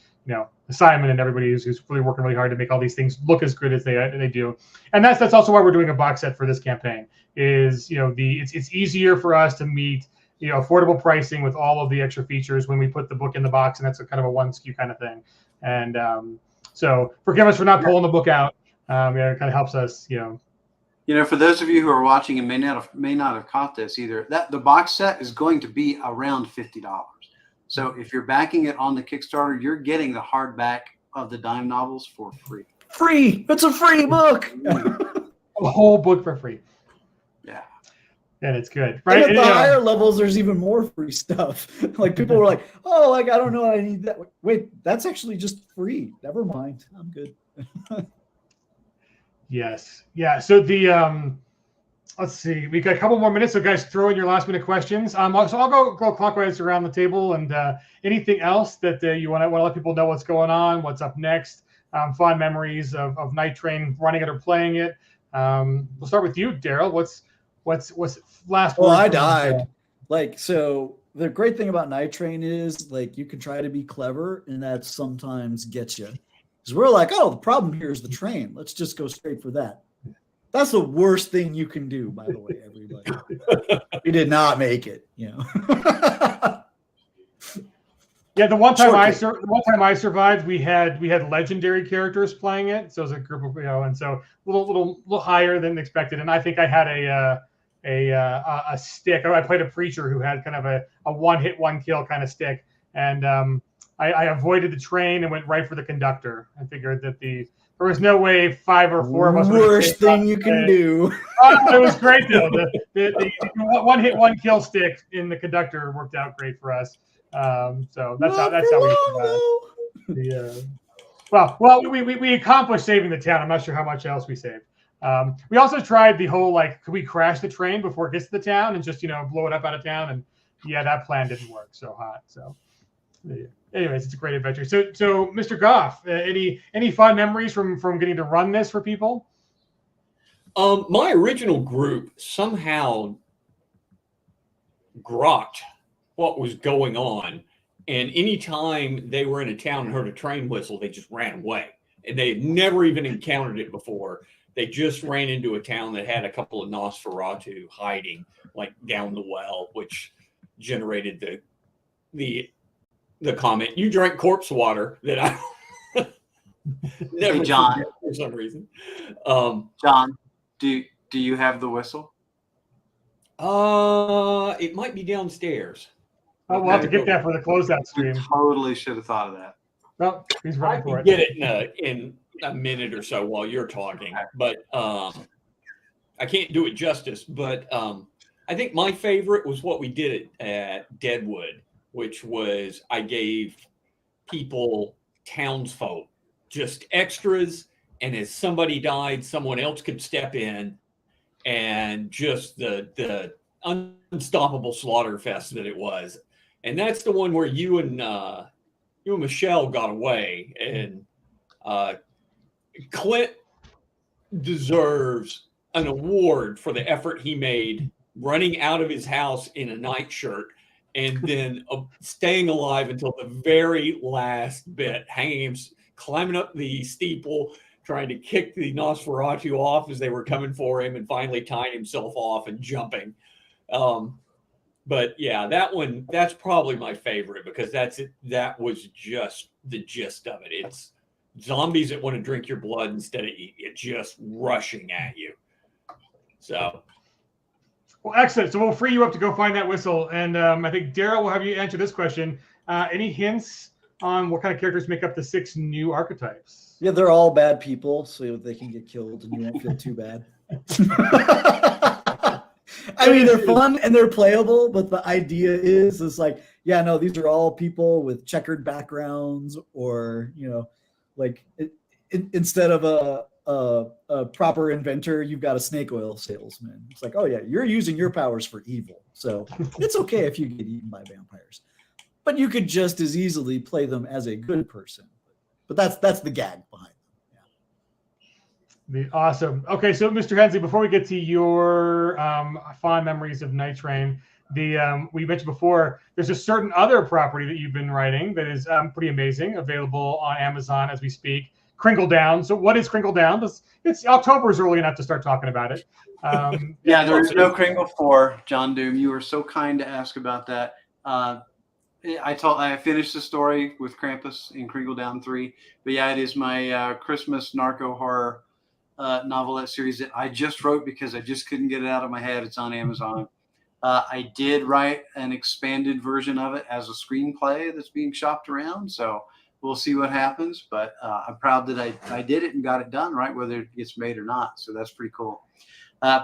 Simon and everybody who's really working really hard to make all these things look as good as they do. And that's also why we're doing a box set for this campaign. Is it's easier for us to meet affordable pricing with all of the extra features when we put the book in the box, and that's a kind of a one SKU kind of thing. And so forgive us for not pulling the book out. It kind of helps us, for those of you who are watching and may not have caught this either, that the box set is going to be around $50. So if you're backing it on the Kickstarter, you're getting the hardback of the dime novels for free. Free! It's a free book. A whole book for free. Yeah. And it's good, right? And at the higher levels, there's even more free stuff. Like people were like, "Oh, I don't know, I need that." Wait, that's actually just free. Never mind, I'm good. Yes, yeah. So the let's see, we got a couple more minutes. So guys, throw in your last minute questions. So I'll go clockwise around the table, and anything else that you want to let people know what's going on, what's up next, fun memories of Night Train running it or playing it. We'll start with you, Darrell. What's last? Well, I died. So the great thing about Night Train is you can try to be clever, and that sometimes gets you. Because we're like, oh, the problem here is the train. Let's just go straight for that. That's the worst thing you can do, by the way, everybody. We did not make it, Yeah, the one time I survived, we had legendary characters playing it. So it was a group of and so a little higher than expected. And I think I had a stick. I played a preacher who had kind of a one hit, one kill kind of stick, and I avoided the train and went right for the conductor. I figured that there was no way 5 or 4 of us. Worst thing you can do. It was great though. The one hit, one kill stick in the conductor worked out great for us. So that's how we survived. Well, we accomplished saving the town. I'm not sure how much else we saved. We also tried the whole could we crash the train before it gets to the town and just blow it up out of town, and that plan didn't work so hot. So anyways, it's a great adventure. So Mr. Goff, any fun memories from getting to run this for people? My original group somehow grokked what was going on, and anytime they were in a town and heard a train whistle, they just ran away, and they had never even encountered it before. They just ran into a town that had a couple of Nosferatu hiding down the well, which generated the comment, "You drank corpse water," that I never John, for some reason. John, do you have the whistle? It might be downstairs. We'll have to get that for the closeout stream. Totally should have thought of that. Well, he's running for it. Get it in a minute or so while you're talking, but I can't do it justice. But I think my favorite was what we did at Deadwood, which was I gave people, townsfolk, just extras, and as somebody died, someone else could step in, and just the unstoppable slaughter fest that it was. And that's the one where you and Michelle got away, and Clint deserves an award for the effort he made running out of his house in a nightshirt and then staying alive until the very last bit, climbing up the steeple, trying to kick the Nosferatu off as they were coming for him, and finally tying himself off and jumping. But yeah, that's probably my favorite, because that was just the gist of it. It's zombies that want to drink your blood instead of eat it, just rushing at you. So. Well, excellent. So we'll free you up to go find that whistle. And I think Darrell will have you answer this question. Any hints on what kind of characters make up the 6 new archetypes? Yeah, they're all bad people, so they can get killed and you won't feel too bad. I mean, they're fun and they're playable, but the idea is these are all people with checkered backgrounds, or instead of a proper inventor, you've got a snake oil salesman. It's like, oh yeah, you're using your powers for evil, so it's okay if you get eaten by vampires, but you could just as easily play them as a good person. But that's the gag behind them. Awesome. Okay, so Mr. Hensley, before we get to your fond memories of Night Train, we mentioned before there's a certain other property that you've been writing that is pretty amazing, available on Amazon as we speak. Kringle Down. So what is Kringle Down? It's October is early enough to start talking about it. Yeah, there is no Kringle 4, John Doom. You were so kind to ask about that. I finished the story with Krampus in Kringle Down 3, but yeah, it is my Christmas narco horror novelette series that I just wrote because I just couldn't get it out of my head. It's on Amazon. I did write an expanded version of it as a screenplay that's being shopped around, so we'll see what happens. But I'm proud that I did it and got it done, right, whether it gets made or not. So that's pretty cool.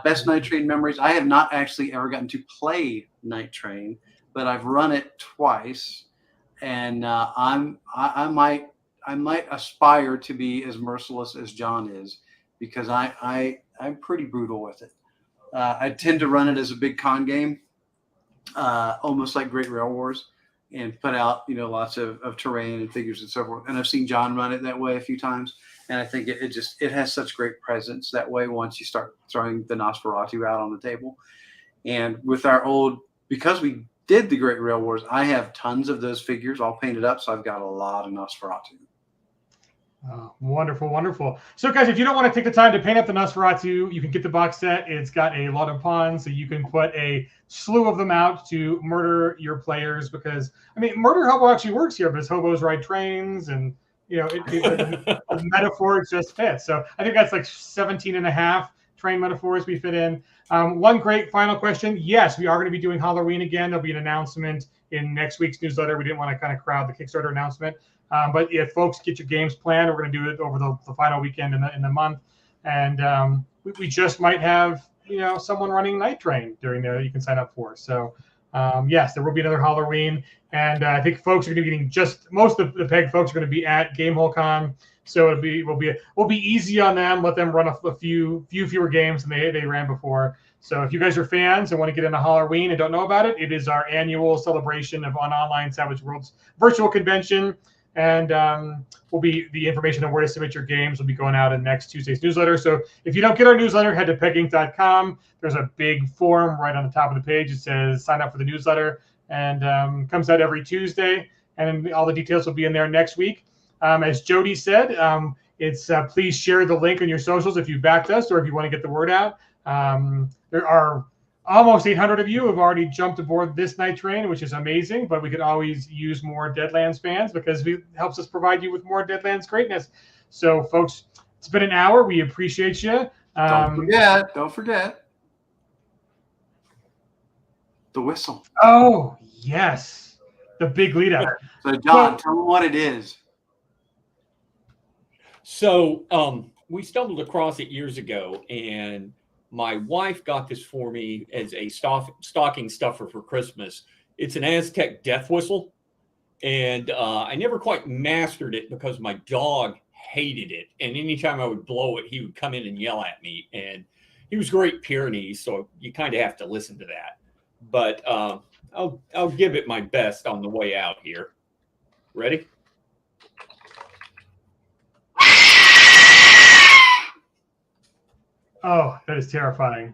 Best Night Train memories. I have not actually ever gotten to play Night Train, but I've run it twice, and I might aspire to be as merciless as John is, because I'm pretty brutal with it. I tend to run it as a big con game, almost like Great Rail Wars, and put out lots of terrain and figures and so forth. And I've seen John run it that way a few times, and I think it has such great presence that way once you start throwing the Nosferatu out on the table. And with because we did the Great Rail Wars, I have tons of those figures all painted up, so I've got a lot of Nosferatu. Oh, wonderful, wonderful. So, guys, if you don't want to take the time to paint up the Nosferatu, you can get the box set. It's got a lot of pawns, so you can put a slew of them out to murder your players. Because, I mean, murder hobo actually works here, because hobos ride trains, and the metaphor just fits. So I think that's like 17 and a half train metaphors we fit in. One great final question. Yes, we are going to be doing Halloween again. There'll be an announcement in next week's newsletter. We didn't want to kind of crowd the Kickstarter announcement. But if folks get your games planned, we're going to do it over the final weekend in the month. And we just might have, someone running Night Train during there that you can sign up for. So, yes, there will be another Halloween. And I think folks are going to be getting most of the PEG folks are going to be at Gamehole Con. So we'll be easy on them. Let them run a few fewer games than they ran before. So if you guys are fans and want to get into Halloween and don't know about it, it is our annual celebration of online Savage Worlds virtual convention. And the information on where to submit your games will be going out in next Tuesday's newsletter. So if you don't get our newsletter, head to peginc.com. There's a big form right on the top of the page. It says sign up for the newsletter, and comes out every Tuesday. And all the details will be in there next week. As Jody said, it's please share the link on your socials if you backed us or if you want to get the word out. There are almost 800 of you have already jumped aboard this Night Train, which is amazing, but we could always use more Deadlands fans because it helps us provide you with more Deadlands greatness. So, folks, it's been an hour. We appreciate you. Don't forget the whistle. Oh, yes. The big lead up. So, John, tell them what it is. So, we stumbled across it years ago, and my wife got this for me as a stocking stuffer for Christmas. It's an Aztec death whistle, and I never quite mastered it because my dog hated it. And anytime I would blow it, he would come in and yell at me. And he was Great Pyrenees, so you kind of have to listen to that. But I'll give it my best on the way out here. Ready? Oh, that is terrifying.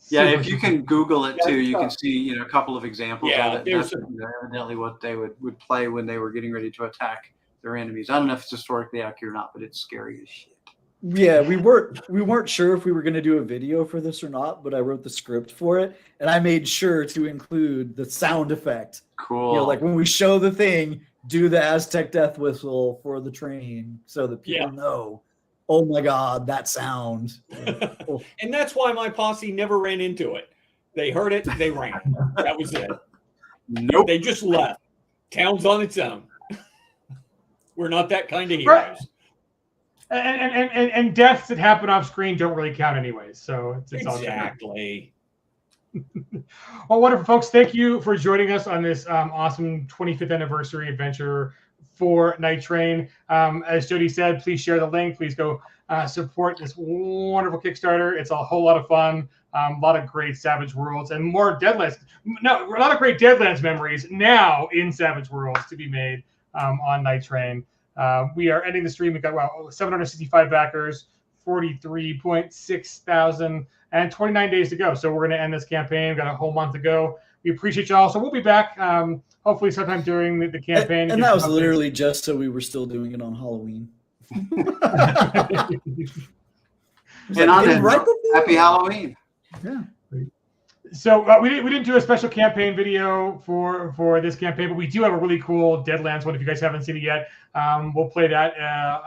Yeah, if you can Google it too, you can see a couple of examples of it. That's evidently what they would play when they were getting ready to attack their enemies. I don't know if it's historically accurate or not, but it's scary as shit. Yeah, we weren't sure if we were going to do a video for this or not, but I wrote the script for it, and I made sure to include the sound effect. Cool. Like when we show the thing, do the Aztec death whistle for the train so that people know. Oh my God, that sound. And that's why my posse never ran into it. They heard it, they ran. That was it. Nope. They just left. Town's on its own. We're not that kind of heroes. And deaths that happen off screen don't really count anyways. So it's exactly. Well, wonderful, folks. Thank you for joining us on this awesome 25th anniversary adventure for Night Train. As Jody said, please share the link. Please go support this wonderful Kickstarter. It's a whole lot of fun. A lot of great Savage Worlds and more Deadlands. No, a lot of great Deadlands memories now in Savage Worlds to be made on Night Train. We are ending the stream. We've got 765 backers, 43.6 thousand, and 29 days to go. So we're going to end this campaign. We've got a whole month to go. We appreciate y'all. So we'll be back hopefully sometime during the campaign. And that was literally just so we were still doing it on Halloween. And on that, happy Halloween. Yeah. So we didn't do a special campaign video for this campaign, but we do have a really cool Deadlands one. If you guys haven't seen it yet, we'll play that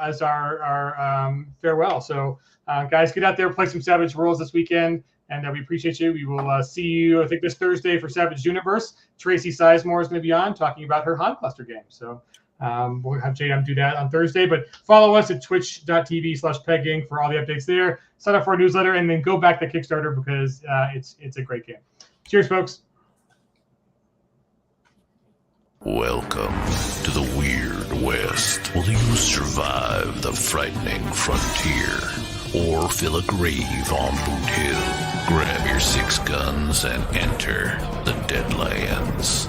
as our farewell. So guys, get out there, play some Savage Worlds this weekend, and we appreciate you. We will see you, I think, this Thursday for Savage Universe. Tracy Sizemore is going to be on talking about her Han Cluster game. So we'll have JM do that on Thursday. But follow us at twitch.tv/pegging for all the updates there. Sign up for our newsletter, and then go back to Kickstarter because it's a great game. Cheers, folks. Welcome to the Weird West. Will you survive the frightening frontier or fill a grave on Boot Hill? Grab your 6 guns and enter the Deadlands.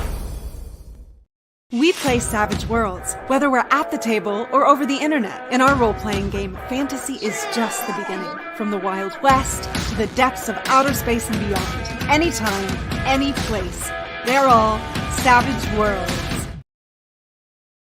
We play Savage Worlds, whether we're at the table or over the internet. In our role-playing game, fantasy is just the beginning. From the Wild West to the depths of outer space and beyond. Anytime, any place. They're all Savage Worlds.